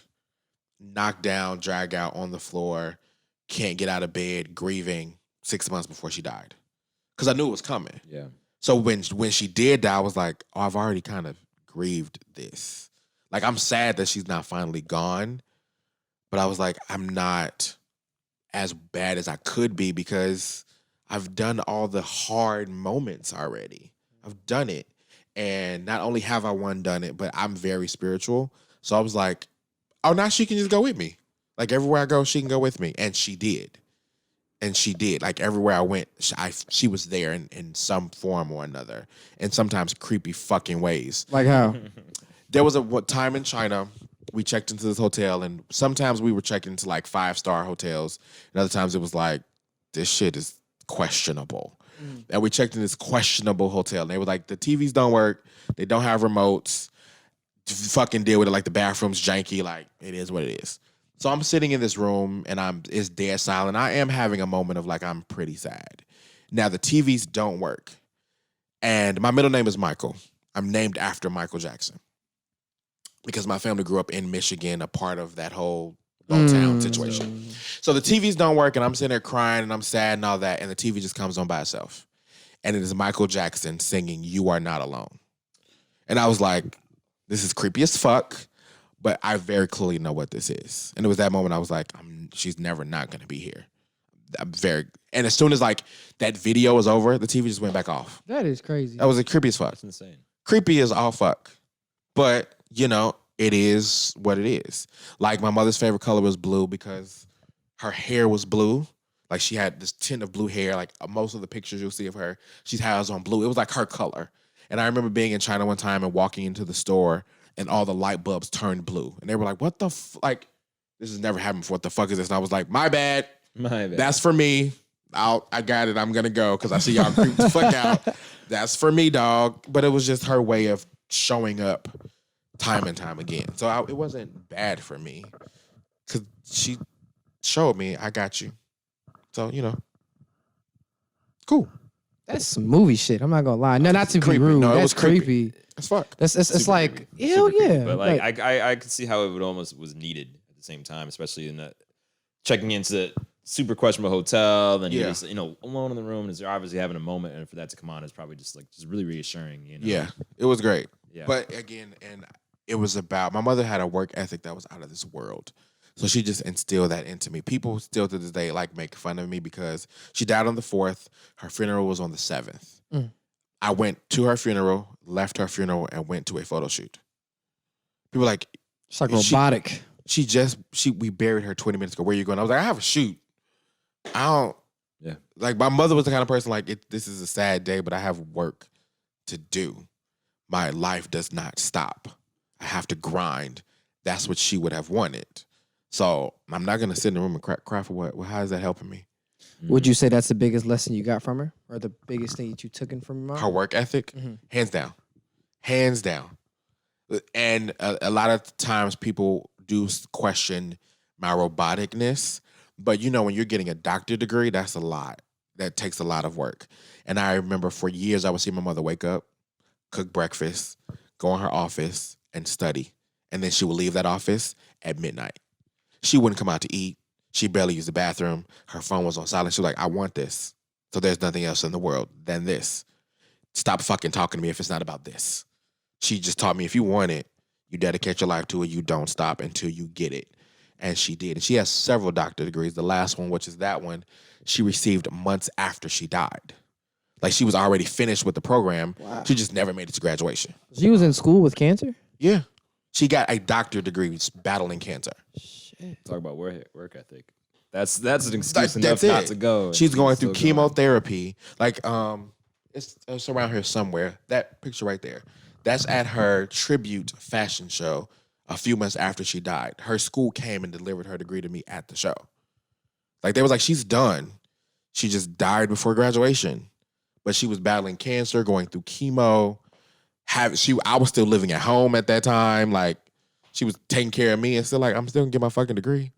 knocked down, dragged out on the floor, can't get out of bed, grieving 6 months before she died. Because I knew it was coming. Yeah. So when she did die, I was like, oh, I've already kind of grieved this. Like, I'm sad that she's not finally gone. But I was like, I'm not as bad as I could be because I've done all the hard moments already. I've done it. And not only have I done it, but I'm very spiritual. So I was like, oh, now she can just go with me. Like, everywhere I go, she can go with me. And she did. Like, everywhere I went, she was there in some form or another. And sometimes creepy fucking ways. Like how? There was a time in China, we checked into this hotel, and sometimes we were checking into like 5-star hotels. And other times it was like, this shit is questionable. And we checked in this questionable hotel, and they were like, the TVs don't work. They don't have remotes. Fucking deal with it. Like, the bathroom's janky. Like, it is what it is. So I'm sitting in this room, and it's dead silent. I am having a moment of like, I'm pretty sad. Now, the TVs don't work. And my middle name is Michael. I'm named after Michael Jackson. Because my family grew up in Michigan, a part of that whole Motown situation. So the TVs don't work, and I'm sitting there crying, and I'm sad and all that, and the TV just comes on by itself. And it is Michael Jackson singing You Are Not Alone. And I was like, this is creepy as fuck, but I very clearly know what this is. And it was that moment I was like, she's never not going to be here. And as soon as like that video was over, the TV just went back off. That is crazy. That was creepy as fuck. That's insane. Creepy as all fuck. But, you know, it is what it is. Like, my mother's favorite color was blue because her hair was blue. Like, she had this tint of blue hair. Like, most of the pictures you'll see of her, she has on blue. It was like her color. And I remember being in China one time and walking into the store and all the light bulbs turned blue. And they were like, what the like, this has never happened before. What the fuck is this? And I was like, my bad. That's for me. I got it. I'm going to go because I see y'all creep the fuck out. That's for me, dog. But it was just her way of showing up time and time again. So it wasn't bad for me because she showed me, I got you. So, you know, cool. That's some movie shit. I'm not gonna lie. No, not to be rude. No, that's creepy. As fuck. It's like, hell yeah. But like, I could see how it would almost was needed at the same time, especially in that checking into the super questionable hotel, then you're just, alone in the room, and you're obviously having a moment, and for that to come on is probably just really reassuring. Yeah, it was great. Yeah. But again, and it was about, my mother had a work ethic that was out of this world. So she just instilled that into me. People still to this day like make fun of me because she died on the 4th. Her funeral was on the 7th. I went to her funeral, left her funeral, and went to a photo shoot. People were like, it's like robotic. We buried her 20 minutes ago. Where are you going? I was like, I have a shoot. I Yeah. Like my mother was the kind of person like, this is a sad day, but I have work to do. My life does not stop. I have to grind. That's what she would have wanted. So I'm not gonna sit in the room and cry for what? Well, how is that helping me? Would you say that's the biggest lesson you got from her, or the biggest thing that you took in from your mom? Her work ethic, hands down, hands down. And a lot of times people do question my roboticness, but you know when you're getting a doctorate degree, that's a lot. That takes a lot of work. And I remember for years I would see my mother wake up, cook breakfast, go in her office, and study. And then she would leave that office at midnight. She wouldn't come out to eat. She barely used the bathroom. Her phone was on silent. She was like, I want this. So there's nothing else in the world than this. Stop fucking talking to me if it's not about this. She just taught me if you want it, you dedicate your life to it. You don't stop until you get it. And she did. And she has several doctorate degrees. The last one, which is that one, she received months after she died. Like she was already finished with the program. Wow. She just never made it to graduation. She was in school with cancer? Yeah. She got a doctorate degree battling cancer. Shit. Talk about work ethic. That's an excuse enough not to go. She's going through chemotherapy. Like it's around here somewhere. That picture right there. That's at her tribute fashion show a few months after she died. Her school came and delivered her degree to me at the show. Like they was like, she's done. She just died before graduation. But she was battling cancer, going through chemo. I was still living at home at that time. Like she was taking care of me and still like, I'm still gonna get my fucking degree.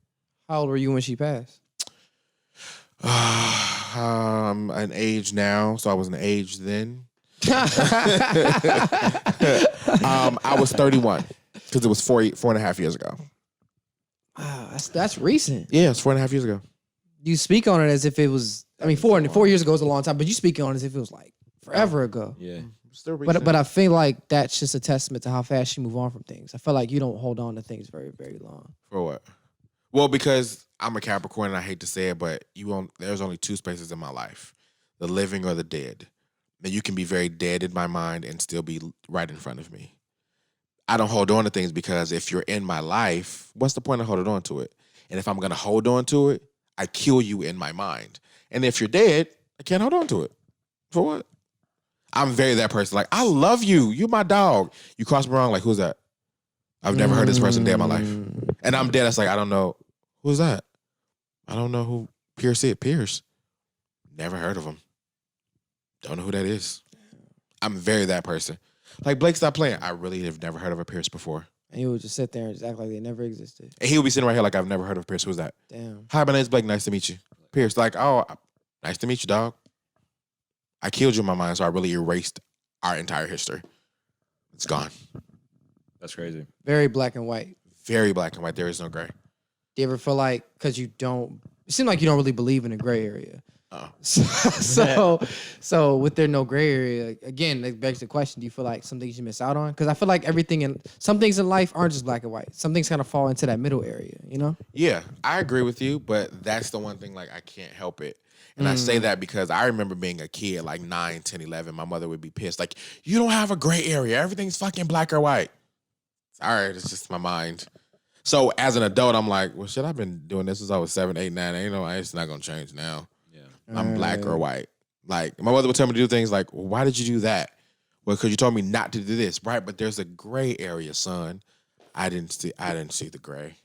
How old were you when she passed? I'm an age now, so I was an age then. I was 31 because it was 4.5 years ago. Wow, that's recent. Yeah, it's 4.5 years ago. You speak on it as if it was. I mean, 4 years ago is a long time, but you speak on it as if it was like forever ago. Yeah, still recent. But I feel like that's just a testament to how fast you move on from things. I feel like you don't hold on to things very, very long. For what? Well, because I'm a Capricorn and I hate to say it, but there's only two spaces in my life: the living or the dead. And you can be very dead in my mind and still be right in front of me. I don't hold on to things because if you're in my life, what's the point of holding on to it? And if I'm going to hold on to it, I kill you in my mind. And if you're dead, I can't hold on to it. For what? I'm very that person. Like, I love you. You're my dog. You cross me wrong, like, who's that? I've never heard this person a day in my life. And I'm dead. It's like, I don't know. Who's that? I don't know who Pierce is. Pierce. Never heard of him. Don't know who that is. I'm very that person. Like, Blake, stop playing. I really have never heard of a Pierce before. And he would just sit there and just act like they never existed. And he would be sitting right here like, I've never heard of Pierce. Who's that? Damn. Hi, my name's Blake. Nice to meet you. Pierce, like, oh, nice to meet you, dog. I killed you in my mind, so I really erased our entire history. It's gone. That's crazy. Very black and white. Very black and white. There is no gray. Do you ever feel like, because you don't, it seems like you don't really believe in a gray area. Oh. So with there no gray area, again, that begs the question, do you feel like some things you miss out on? Because I feel like some things in life aren't just black and white. Some things kind of fall into that middle area, you know? Yeah, I agree with you, but that's the one thing, like, I can't help it. And I say that because I remember being a kid, like 9, 10, 11, my mother would be pissed. Like, you don't have a gray area. Everything's fucking black or white. All right, it's just my mind. So as an adult, I'm like, well, shit, I've been doing this since I was 7, 8, 9. It's not going to change now. I'm black or white. Like, my mother would tell me to do things like, well, why did you do that? Well, because you told me not to do this, right? But there's a gray area, son. I didn't see the gray.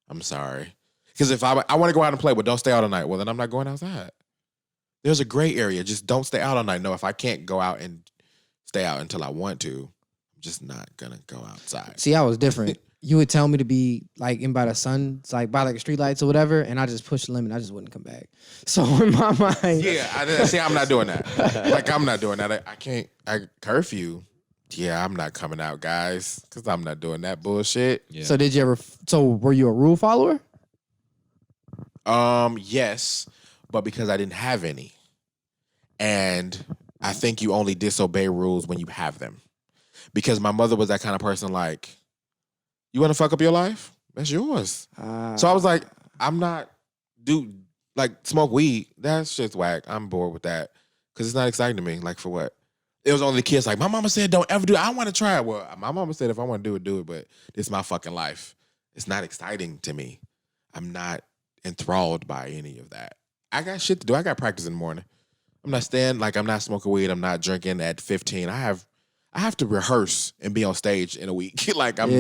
I'm sorry. Because if I want to go out and play, but don't stay out all night, well, then I'm not going outside. There's a gray area. Just don't stay out all night. No, if I can't go out and stay out until I want to, I'm just not going to go outside. See, I was different. You would tell me to be like in by the sun, like by like the street lights or whatever, and I just push the limit. I just wouldn't come back. So in my mind, yeah, I'm not doing that. Like, I'm not doing that. I can't. Curfew. Yeah, I'm not coming out, guys, because I'm not doing that bullshit. Yeah. So were you a rule follower? Yes, but because I didn't have any, and I think you only disobey rules when you have them. Because my mother was that kind of person, like, you want to fuck up your life? That's yours. So I was like, smoke weed. That's just whack. I'm bored with that because it's not exciting to me. Like, for what? It was only the kids like, my mama said don't ever do it. I want to try it. Well, my mama said if I want to do it, do it. But it's my fucking life. It's not exciting to me. I'm not enthralled by any of that. I got shit to do. I got practice in the morning. I'm not smoking weed. I'm not drinking at 15. I have to rehearse and be on stage in a week. Like I'm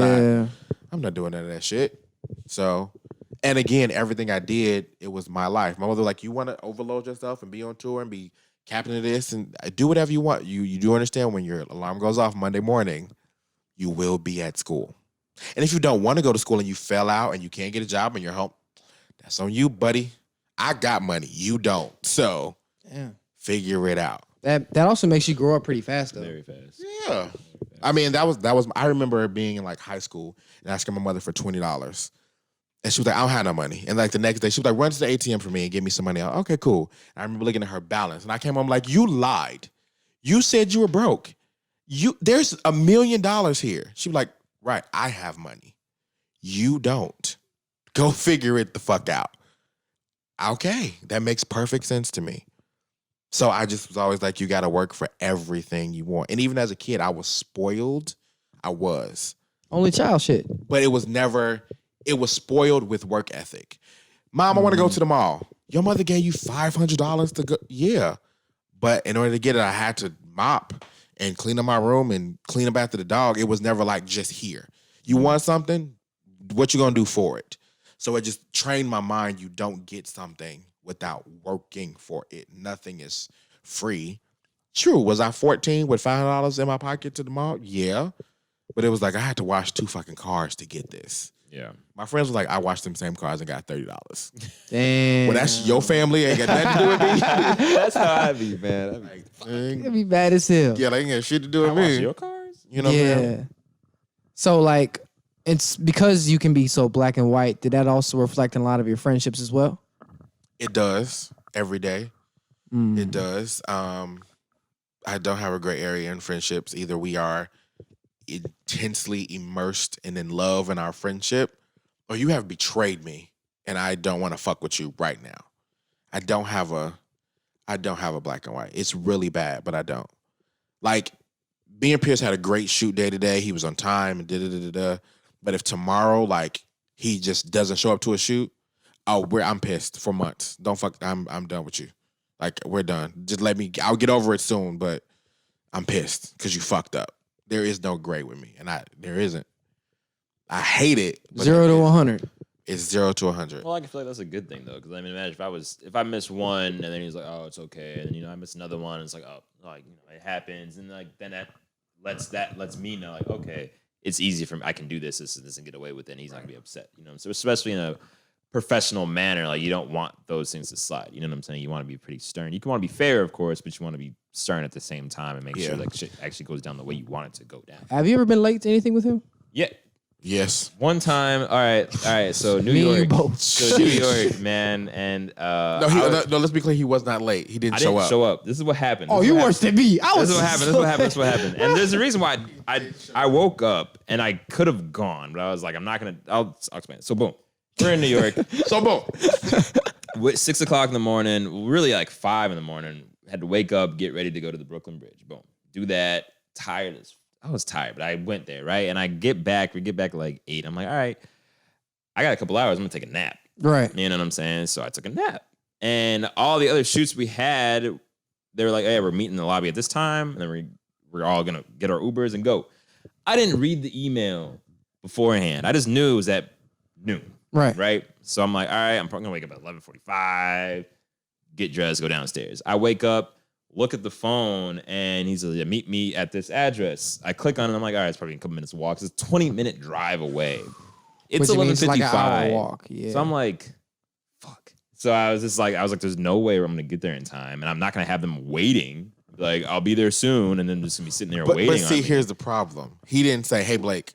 not doing none of that shit. So, and again, everything I did, it was my life. My mother was like, you want to overload yourself and be on tour and be captain of this and do whatever you want. You do understand when your alarm goes off Monday morning, you will be at school. And if you don't want to go to school and you fell out and you can't get a job and you're home, that's on you, buddy. I got money. You don't. So figure it out. That also makes you grow up pretty fast, though. Very fast. Yeah. I mean, that was. I remember being in like high school and asking my mother for $20, and she was like, "I don't have no money." And like the next day, she was like, "Run to the ATM for me and give me some money." Okay, cool. And I remember looking at her balance, and I came home like, "You lied. You said you were broke. There's $1 million here." She was like, "Right, I have money. You don't. Go figure it the fuck out." Okay, that makes perfect sense to me. So I just was always like, you got to work for everything you want. And even as a kid, I was spoiled. I was. Only child shit. But it was spoiled with work ethic. Mom, I want to go to the mall. Your mother gave you $500 to go. Yeah. But in order to get it, I had to mop and clean up my room and clean up after the dog. It was never like just here. You want something? What you going to do for it? So it just trained my mind. You don't get something without working for it. Nothing is free. True. Was I 14 with $5 in my pocket to the mall? Yeah. But it was like I had to wash 2 fucking cars to get this. Yeah. My friends were like, I washed them same cars and got $30. Damn. Well, that's your family. Ain't got nothing to do with me. That's how I be, man. It'd be bad as hell. Yeah, they ain't got shit to do with I me. wash your cars? You know what I'm saying? So like, it's because you can be so black and white. Did that also reflect in a lot of your friendships as well? It does. Every day. It does. I don't have a gray area in friendships. Either we are intensely immersed and in love in our friendship, or you have betrayed me and I don't want to fuck with you right now. I don't have a black and white. It's really bad, but I don't. Like, me and Pierce had a great shoot day today. He was on time and da-da-da-da-da. But if tomorrow, like, he just doesn't show up to a shoot, I'm pissed for months. Don't fuck. I'm done with you. Like, we're done. Just let me. I'll get over it soon. But I'm pissed because you fucked up. There is no gray with me, and there isn't. I hate it. 0 to 100. It's 0 to 100. Well, I feel like that's a good thing though, because I mean, imagine if I miss one and then he's like, oh, it's okay, and then I miss another one, and it's like, oh, like it happens, and like then that lets me know like, okay, it's easy for me. I can do this and get away with it, and he's not gonna be upset, So especially in a professional manner, like you don't want those things to slide. You know what I'm saying? You want to be pretty stern. You can want to be fair, of course, but you want to be stern at the same time and make sure like shit actually goes down the way you want it to go down. Have you ever been late to anything with him? Yeah. Yes. One time. All right. So New Me York. and you both. So New York, man, and No, let's be clear. He was not late. He didn't show up. show up. This is what happened. Oh, you worse than me. This is what happened. And there's a reason why I woke up and I could have gone, but I was like, I'm not gonna. I'll explain. So boom, we're in New York. So boom. 6 o'clock in the morning, really like 5 in the morning. Had to wake up, get ready to go to the Brooklyn Bridge. Boom, do that. Tired as I was tired, but I went there, right? And we get back at like 8. I'm like, all right, I got a couple hours. I'm gonna take a nap. Right. You know what I'm saying? So I took a nap. And all the other shoots we had, they were like, hey, we're meeting in the lobby at this time, and then we're all gonna get our Ubers and go. I didn't read the email beforehand. I just knew it was at noon. Right. So I'm like, all right, I'm probably gonna wake up at 11:45, get dressed, go downstairs. I wake up, look at the phone, and he's like, meet me at this address. I click on it. I'm like, all right, it's probably a couple minutes walk. It's a 20-minute drive away. It's 11:55. Like an hour walk. Yeah. So I'm like, fuck. So I was like, there's no way I'm gonna get there in time, and I'm not gonna have them waiting. Like, I'll be there soon, and then just gonna be sitting there waiting. But see, on me. here's the problem. He didn't say, hey, Blake,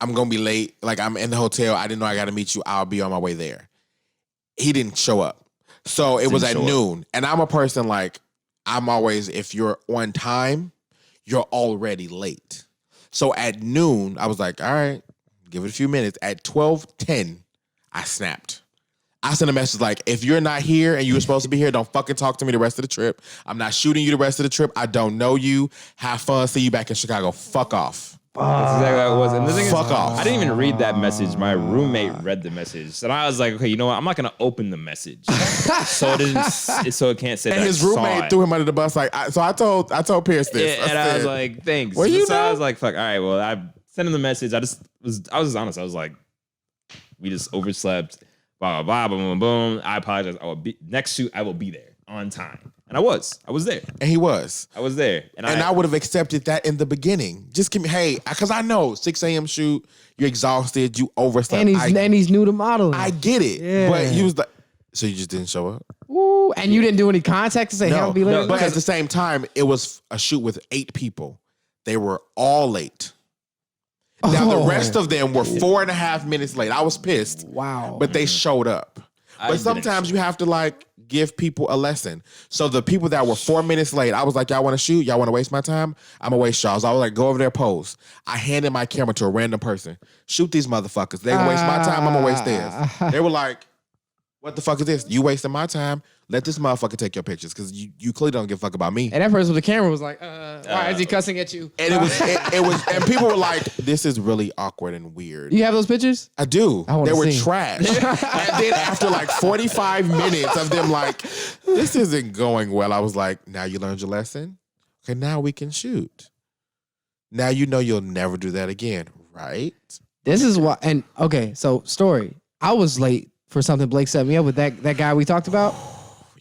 I'm gonna be late. Like, I'm in the hotel. I didn't know I gotta meet you. I'll be on my way there. He didn't show up. So it was at noon. And I'm a person like, I'm always, if you're on time, you're already late. So at noon, I was like, all right, give it a few minutes. At 12:10, I snapped. I sent a message like, if you're not here and you were supposed to be here, don't fucking talk to me the rest of the trip. I'm not shooting you the rest of the trip. I don't know you. Have fun. See you back in Chicago. Fuck off. That's exactly how it was. And the thing Fuck is, off. I didn't even read that message. My roommate read the message. And I was like, okay, you know what? I'm not going to open the message. so it can't say that. And his roommate threw him under the bus. Like, I told Pierce this. Yeah, and I was like, thanks. Well, you so know. I was like, fuck, all right, well, I sent him the message. I was just honest. I was like, we just overslept. Blah, blah, blah, boom, boom, boom. I apologize. Next shoot, I will be there on time. And I was there. And he was. I was there. And I would have accepted that in the beginning. Just give me, hey, because I know 6 a.m. shoot, you're exhausted, you overslept. And he's new to modeling. I get it. Yeah. But he was like, so you just didn't show up? Ooh, and you didn't do any contact to say, hey, I'll be late? But at the same time, it was a shoot with 8 people. They were all late. Now, the rest of them were 4.5 minutes late. I was pissed. Wow. But they showed up. But sometimes you have to like give people a lesson. So the people that were 4 minutes late, I was like, y'all want to shoot? Y'all want to waste my time? I'm going to waste y'all's. I was like, go over there, pose. I handed my camera to a random person. Shoot these motherfuckers. They gonna waste my time. I'm going to waste theirs. They were like, what the fuck is this? You wasting my time? Let this motherfucker take your pictures because you clearly don't give a fuck about me. And that person with the camera was like, why is he cussing at you? And it was, and people were like, this is really awkward and weird. You have those pictures? I do. They were see. trash. And then after like 45 minutes of them like, this isn't going well, I was like, now you learned your lesson? Okay, now we can shoot. Now you know you'll never do that again, right? This is why, and okay, so story. I was late for something Blake set me up with that guy we talked about.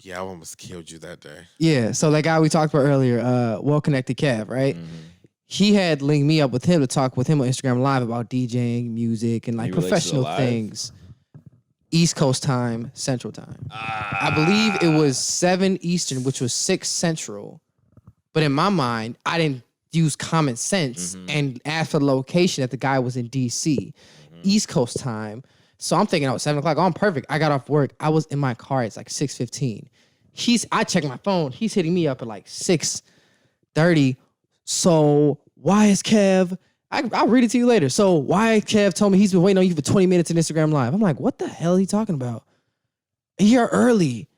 Yeah, I almost killed you that day. Yeah, so that guy we talked about earlier, well-connected Kev, right? Mm-hmm. He had linked me up with him to talk with him on Instagram Live about DJing, music, and like professional things. East Coast time, Central time. I believe it was 7 Eastern, which was 6 Central. But in my mind, I didn't use common sense and ask for the location that the guy was in DC, East Coast time. So I'm thinking, 7 o'clock. Oh, I'm perfect. I got off work. I was in my car. It's like 6:15. I checked my phone. He's hitting me up at like 6:30. So why is Kev? I'll read it to you later. So why Kev told me he's been waiting on you for 20 minutes in Instagram Live. I'm like, what the hell are you talking about? You're early.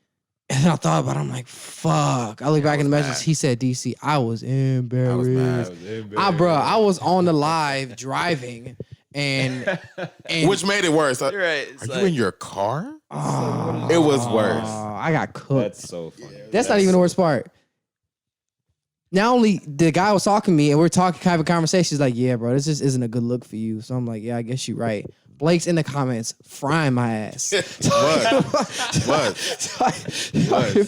And then I thought about it. I'm like, fuck. I look back in the message. He said DC. I was embarrassed. I was on the live driving. And which made it worse. You're right. Are you in your car? It was worse. I got cooked. That's so funny. That's not even the worst part. Not only the guy was talking to me and we're talking kind of a conversation, he's like, yeah, bro, this just isn't a good look for you. So I'm like, yeah, I guess you're right. Blake's in the comments frying my ass. What?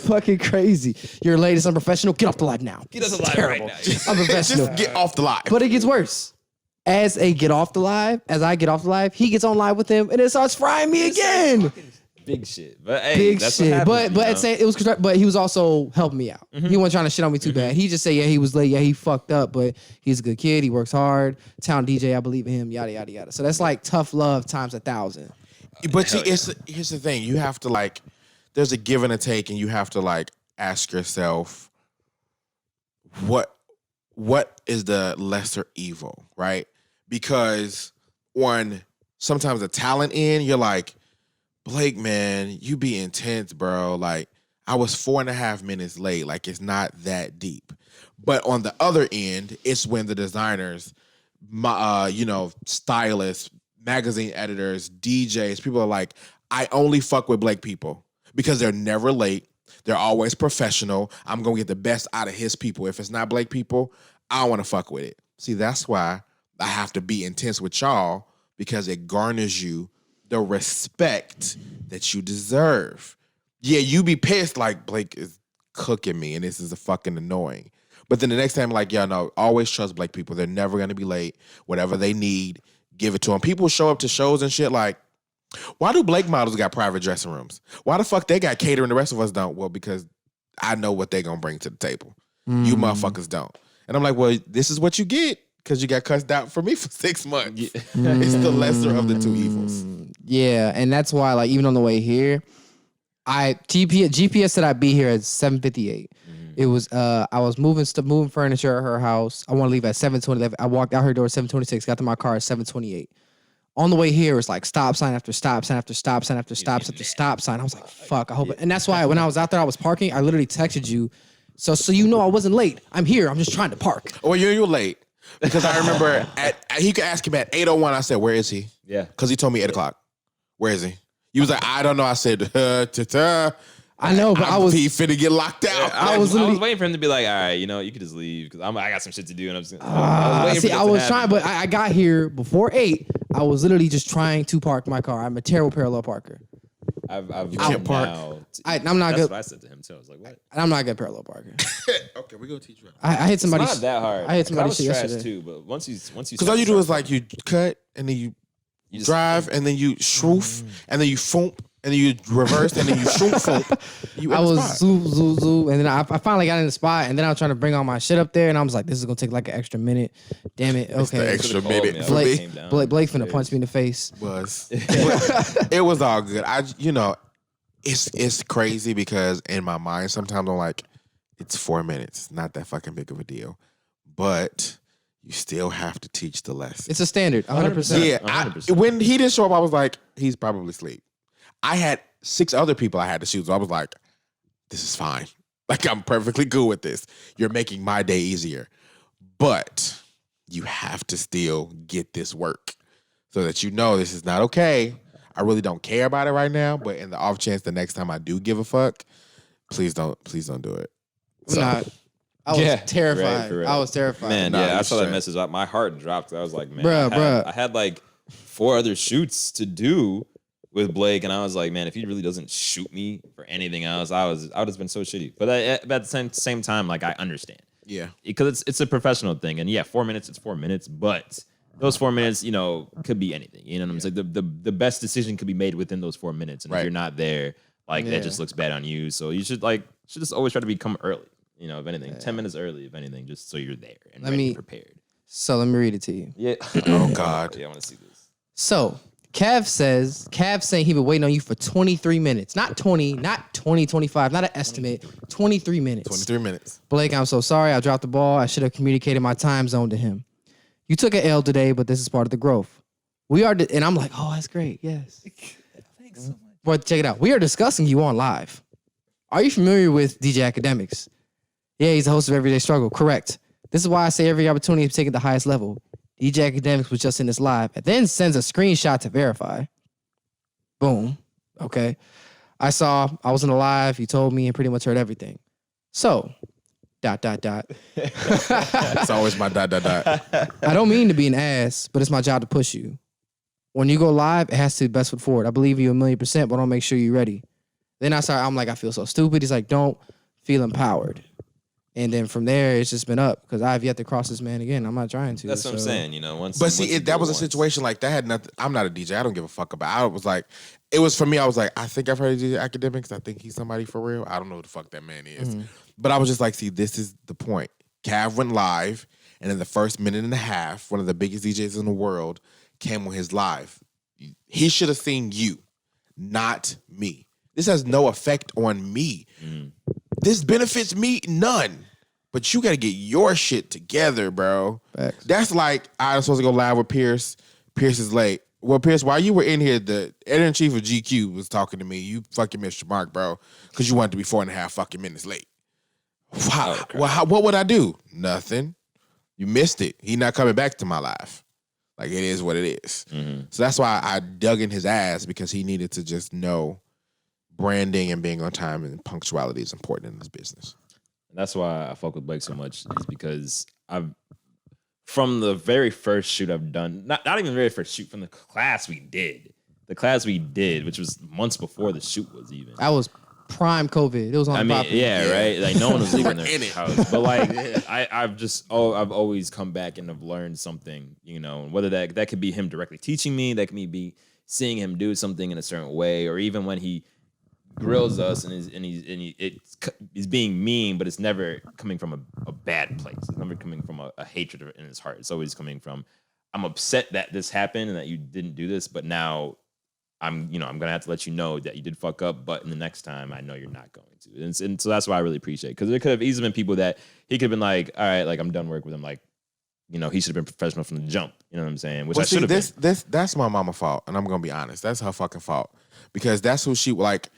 Fucking crazy. You're late. It's unprofessional. Get off the live now. Get us a live right now. Unprofessional. Just get off the live. But it gets worse. As I get off the live, he gets on live with him and it starts frying me again. Big shit. But hey, big that's shit. What happens, it was but he was also helping me out. He wasn't trying to shit on me too bad. He just said, yeah, he was late. Yeah, he fucked up, but he's a good kid. He works hard. Town DJ, I believe in him. Yada yada yada. So that's like tough love times 1,000. But see, here's the thing. You have to like, there's a give and a take, and you have to like ask yourself, what is the lesser evil, right? Because on sometimes the talent end, you're like, Blake, man, you be intense, bro. Like, I was 4.5 minutes late. Like, it's not that deep. But on the other end, it's when the designers, stylists, magazine editors, DJs, people are like, I only fuck with Blake people because they're never late. They're always professional. I'm going to get the best out of his people. If it's not Blake people, I don't want to fuck with it. See, that's why I have to be intense with y'all because it garners you the respect that you deserve. Yeah, you be pissed like Blake is cooking me and this is a fucking annoying. But then the next time, like, no, always trust Blake people. They're never going to be late. Whatever they need, give it to them. People show up to shows and shit like, why do Blake models got private dressing rooms? Why the fuck they got catering, the rest of us don't? Well, because I know what they going to bring to the table. You motherfuckers don't. And I'm like, well, this is what you get. Because you got cussed out for me for 6 months. It's the lesser of the two evils. Yeah, and that's why, like, even on the way here, GPS said I'd be here at 7:58. It was I was moving furniture at her house. I want to leave at 7:20. I walked out her door at 7:26. Got to my car at 7:28. On the way here, it's like stop sign after stop sign after stop sign after stop after stop sign. I was like, fuck. I hope. And that's why when I was out there, I was parking. I literally texted you, so you know I wasn't late. I'm here. I'm just trying to park. Well, you're late. Because I remember he could ask him at 8:01. I said, "Where is he?" Yeah. Because he told me 8 o'clock. Where is he? He was like, "I don't know." I said, I know, but he finna get locked out. I was waiting for him to be like, all right, you know, you could just leave because I got some shit to do. And I'm just, I was trying, but I got here before 8. I was literally just trying to park my car. I'm a terrible parallel parker. You can't park. I'm not That's good. what I said to him too. I was like, what? I'm not good parallel parker. Okay, we're gonna teach you. I hit somebody. It's not that hard. I hit somebody was shit trash yesterday. too, but once you Because all you do is like you cut and then you just drive and then you shroof and then you foomp and then you reverse and then you foomp. You I in the was spot. zoo, and then I finally got in the spot, and then I was trying to bring all my shit up there, and I was like, "This is gonna take like an extra minute." Damn it. It's the Okay. extra Could've called minute me. I for would've me. came down. Blake finna punch me in the face. It was all good. It's crazy because in my mind sometimes I'm like, it's 4 minutes, not that fucking big of a deal, but you still have to teach the lesson. It's a standard, 100%. Yeah, 100%. when he didn't show up, I was like, he's probably asleep. I had 6 other people I had to shoot, so I was like, this is fine. Like, I'm perfectly cool with this. You're making my day easier. But you have to still get this work so that you know this is not okay. I really don't care about it right now, but in the off chance the next time I do give a fuck, please don't do it. So, I was terrified. right, for real. I was terrified. Man, Nah, yeah, I you saw that straight. message. My heart dropped. I was like, man, Bruh. I had like 4 other shoots to do with Blake, and I was like, man, if he really doesn't shoot me for anything else, I would have been so shitty. But at the same time, like I understand. Yeah. Because it's a professional thing, and yeah, 4 minutes, it's 4 minutes, but those 4 minutes, you know, could be anything. You know what I'm saying? The best decision could be made within those 4 minutes, and if you're not there, like that just looks bad on you. So you should just always try to come early. You know, if anything, 10 minutes early, if anything, just so you're there and prepared. So let me read it to you. Yeah. Oh God. Yeah, I want to see this. So Cav saying he been waiting on you for 23 minutes. Not 20, not 20, 25, not an estimate. 23 minutes. 23 minutes. Blake, I'm so sorry. I dropped the ball. I should have communicated my time zone to him. You took an L today, but this is part of the growth. And I'm like, oh, that's great. Yes. Thanks so much. But check it out. We are discussing you on live. Are you familiar with DJ Academics? Yeah, he's the host of Everyday Struggle. Correct. This is why I say every opportunity to take it to the highest level. DJ Academics was just in this live and then sends a screenshot to verify. Boom. Okay. I was in the live. You told me and pretty much heard everything. So, ... It's always my ... I don't mean to be an ass, but it's my job to push you. When you go live, it has to be best foot forward. I believe you 1,000,000%, but I want to make sure you're ready. Then I'm like, I feel so stupid. He's like, don't feel empowered. And then from there, it's just been up because I have yet to cross this man again. I'm not trying to. That's what I'm saying. You know, But see, that was a situation like that had nothing. I'm not a DJ. I don't give a fuck about. I was like, it was for me. I was like, I think I've heard of DJ Academics. I think he's somebody for real. I don't know who the fuck that man is. But I was just like, see, this is the point. Cav went live, and in the first minute and a half, one of the biggest DJs in the world came on his live. He should have seen you, not me. This has no effect on me. This benefits me none. But you got to get your shit together, bro. Facts. That's like, I was supposed to go live with Pierce. Pierce is late. Well, Pierce, while you were in here, the editor-in-chief of GQ was talking to me. You fucking missed your mark, bro, because you wanted to be 4.5 fucking minutes late. Wow. What would I do? Nothing. You missed it. He not coming back to my live. Like, it is what it is. So that's why I dug in his ass, because he needed to just know branding and being on time and punctuality is important in this business. And that's why I fuck with Blake so much, is because from the very first shoot I've done, not even the very first shoot, from the class we did, which was months before the shoot was even. That was prime COVID. It was on the property. Right? Like, no one was even in it. house. But like, I've always come back and have learned something, you know, and whether that could be him directly teaching me, that can be seeing him do something in a certain way, or even when he grills us and he's being mean, but it's never coming from a bad place. It's never coming from a hatred in his heart. It's always coming from, I'm upset that this happened and that you didn't do this, but now I'm gonna have to let you know that you did fuck up, but in the next time I know you're not going to. And so that's why I really appreciate it, because there could have easily been people that he could have been like, all right, like, I'm done working with him, like, you know, he should have been professional from the jump. You know what I'm saying? Which I should have been. That's my mama's fault, and I'm gonna be honest. That's her fucking fault, because that's who she like.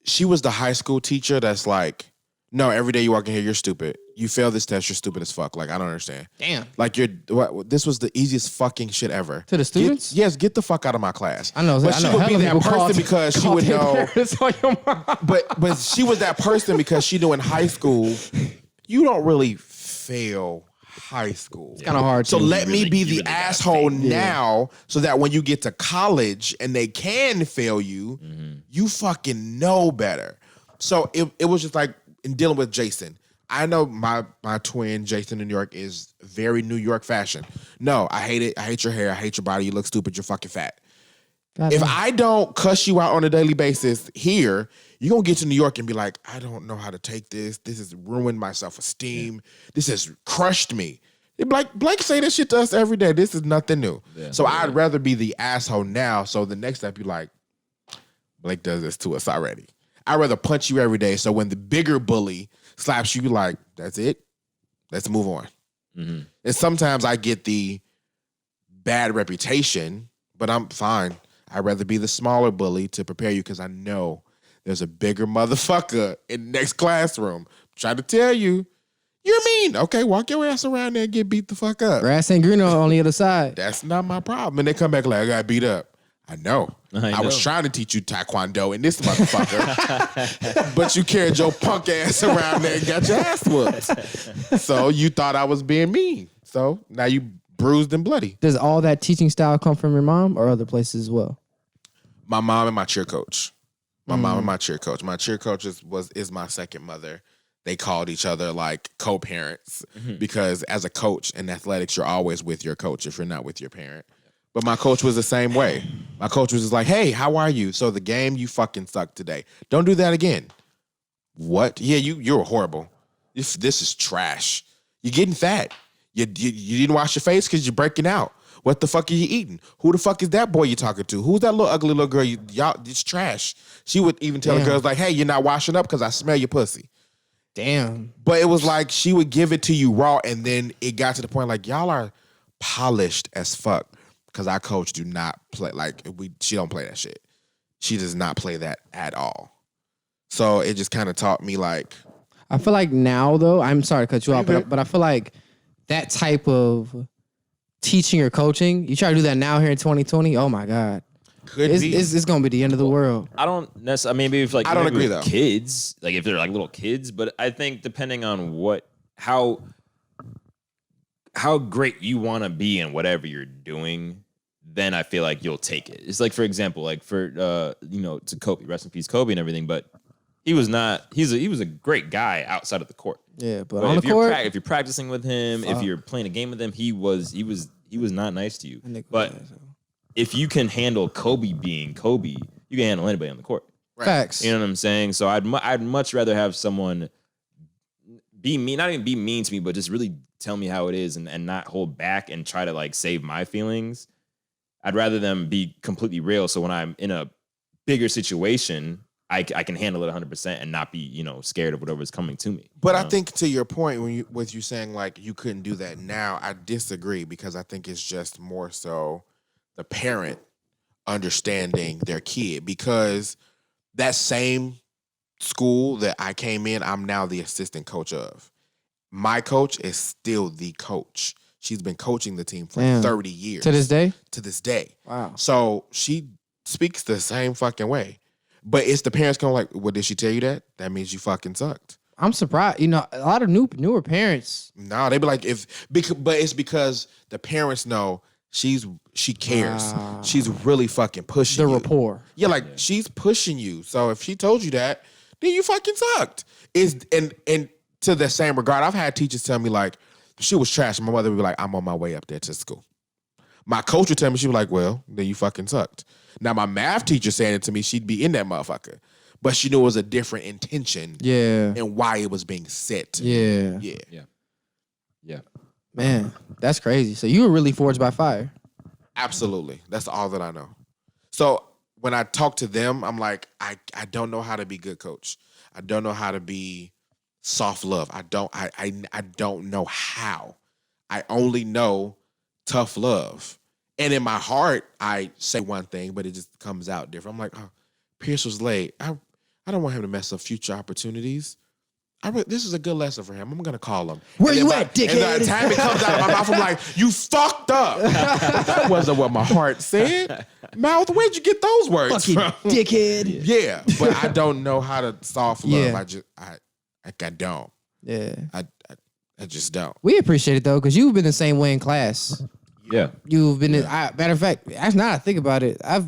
She was the high school teacher that's like, no, every day you walk in here, you're stupid. you fail this test, you're stupid as fuck. Like, I don't understand. Damn. Like, this was the easiest fucking shit ever. To the students? Yes, get the fuck out of my class. I know. But she would be that person because she would know. On your mom. But she was that person because she knew in high school, you don't really fail high school. It's kind of hard. So let me be really the asshole now so that when you get to college and they can fail you, you fucking know better. So it was just like in dealing with Jason. I know my twin, Jason in New York, is very New York fashion. No, I hate it. I hate your hair. I hate your body. You look stupid. You're fucking fat. If I don't cuss you out on a daily basis here, you're going to get to New York and be like, I don't know how to take this. This has ruined my self-esteem. This has crushed me. Blake say this shit to us every day. This is nothing new. Yeah, so I'd rather be the asshole now. So the next step, you like, Blake does this to us already. I'd rather punch you every day. So when the bigger bully slaps you, like, that's it. Let's move on. Mm-hmm. And sometimes I get the bad reputation, but I'm fine. I'd rather be the smaller bully to prepare you because I know there's a bigger motherfucker in the next classroom. Trying to tell you, you're mean. Okay, walk your ass around there and get beat the fuck up. Grass ain't greener on the other side. That's not my problem. And they come back like, I got beat up. I know. I was trying to teach you Taekwondo in this motherfucker. But you carried your punk ass around there and got your ass whooped. So you thought I was being mean. So now you bruised and bloody. Does all that teaching style come from your mom or other places as well? My mom and my cheer coach. My mom and my cheer coach. My cheer coach is my second mother. They called each other like co-parents because as a coach in athletics, you're always with your coach if you're not with your parent. But my coach was the same way. My coach was just like, hey, how are you? So the game, you fucking sucked today. Don't do that again. What? Yeah, you're horrible. This is trash. You're getting fat. You didn't wash your face because you're breaking out. What the fuck are you eating? Who the fuck is that boy you talking to? Who's that little ugly little girl? Y'all, it's trash. She would even tell the girls like, hey, you're not washing up because I smell your pussy. Damn. But it was like she would give it to you raw, and then it got to the point like y'all are polished as fuck. Because our coach do not play, she don't play that shit. She does not play that at all. So it just kind of taught me like. I feel like now though, I'm sorry to cut you off, but I feel like that type of teaching or coaching, you try to do that now here in 2020, oh my God. It's going to be the end of the world. I don't necessarily, maybe if like, I don't agree though. Kids, like if they're like little kids, but I think depending on how great you want to be in whatever you're doing, then I feel like you'll take it. It's like, for example, like for, to Kobe, rest in peace, Kobe and everything, but he was a great guy outside of the court. Yeah, but on the court, if you're practicing with him, if you're playing a game with him, he was not nice to you. But if you can handle Kobe being Kobe, you can handle anybody on the court. Right. Facts. You know what I'm saying? So I'd much rather have someone be mean, not even be mean to me, but just really tell me how it is and not hold back and try to like save my feelings. I'd rather them be completely real. So when I'm in a bigger situation, I can handle it 100% and not be, scared of whatever's coming to me. But I think to your point, with you saying like you couldn't do that now, I disagree because I think it's just more so the parent understanding their kid, because that same school that I came in, I'm now the assistant coach of. My coach is still the coach. She's been coaching the team for 30 years. To this day? To this day. Wow. So she speaks the same fucking way. But it's the parents going like, well, did she tell you that? That means you fucking sucked. I'm surprised. A lot of newer parents. No, they be like, but it's because the parents know she cares. Wow. She's really fucking pushing the rapport. Yeah, she's pushing you. So if she told you that, then you fucking sucked. And to the same regard, I've had teachers tell me like, she was trash. My mother would be like, I'm on my way up there to school. My coach would tell me, she was like, well, then you fucking sucked. Now, my math teacher saying it to me, she'd be in that motherfucker. But she knew it was a different intention. Yeah. And why it was being said to me. Yeah. Man, that's crazy. So you were really forged by fire. Absolutely. That's all that I know. So when I talk to them, I'm like, I don't know how to be good coach. I don't know how to be soft love. I don't know how. I only know tough love. And in my heart, I say one thing, but it just comes out different. I'm like, oh, Pierce was late. I don't want him to mess up future opportunities. this is a good lesson for him. I'm gonna call him. Where you at, dickhead? And by the time it comes out of my mouth, I'm like, you fucked up. That wasn't what my heart said. Mouth, where'd you get those words Fucking from? dickhead. Yeah, but I don't know how to soft love. Yeah. I don't. Yeah. I just don't. We appreciate it though, because you've been the same way in class. Yeah. You've been matter of fact, actually now I think about it, I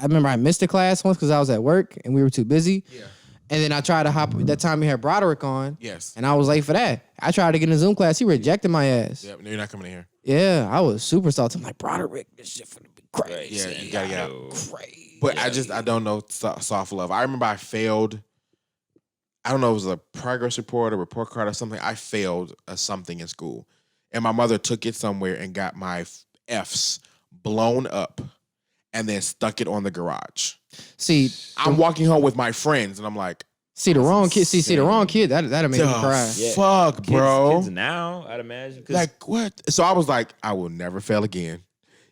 remember I missed a class once because I was at work and we were too busy. Yeah. And then I tried to hop that time we had Broderick on. Yes. And I was late for that. I tried to get in a Zoom class. He rejected my ass. Yeah, no, you're not coming in here. Yeah, I was super salty. I'm like, Broderick, this shit finna be crazy. Yeah, you gotta get out. Crazy. But I don't know soft love. I remember I failed. I don't know if it was a progress report or report card or something. I failed something in school. And my mother took it somewhere and got my F's blown up and then stuck it on the garage. See, I'm walking home with my friends and I'm like, see the wrong kid. See the wrong kid. That'll make me cry. Yeah. Fuck, bro. Kids now, I'd imagine. Like, what? So I was like, I will never fail again.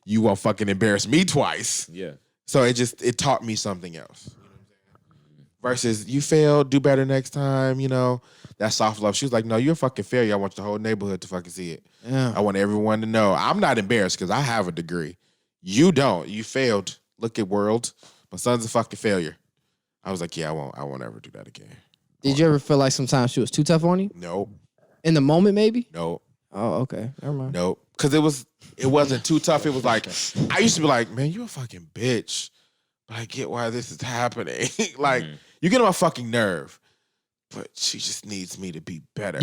You won't fucking embarrass me twice. Yeah. So it taught me something else. Versus you failed, do better next time, That's soft love. She was like, no, you're a fucking failure. I want the whole neighborhood to fucking see it. Yeah. I want everyone to know. I'm not embarrassed because I have a degree. You don't. You failed. Look at world. My son's a fucking failure. I was like, yeah, I won't ever do that again. Did you ever feel like sometimes she was too tough on you? Nope. In the moment, maybe? Nope. Oh, okay. Never mind. Nope. Because it wasn't too tough. It was like, I used to be like, man, you a fucking bitch. But I get why this is happening. Like, you get on my fucking nerve. But she just needs me to be better.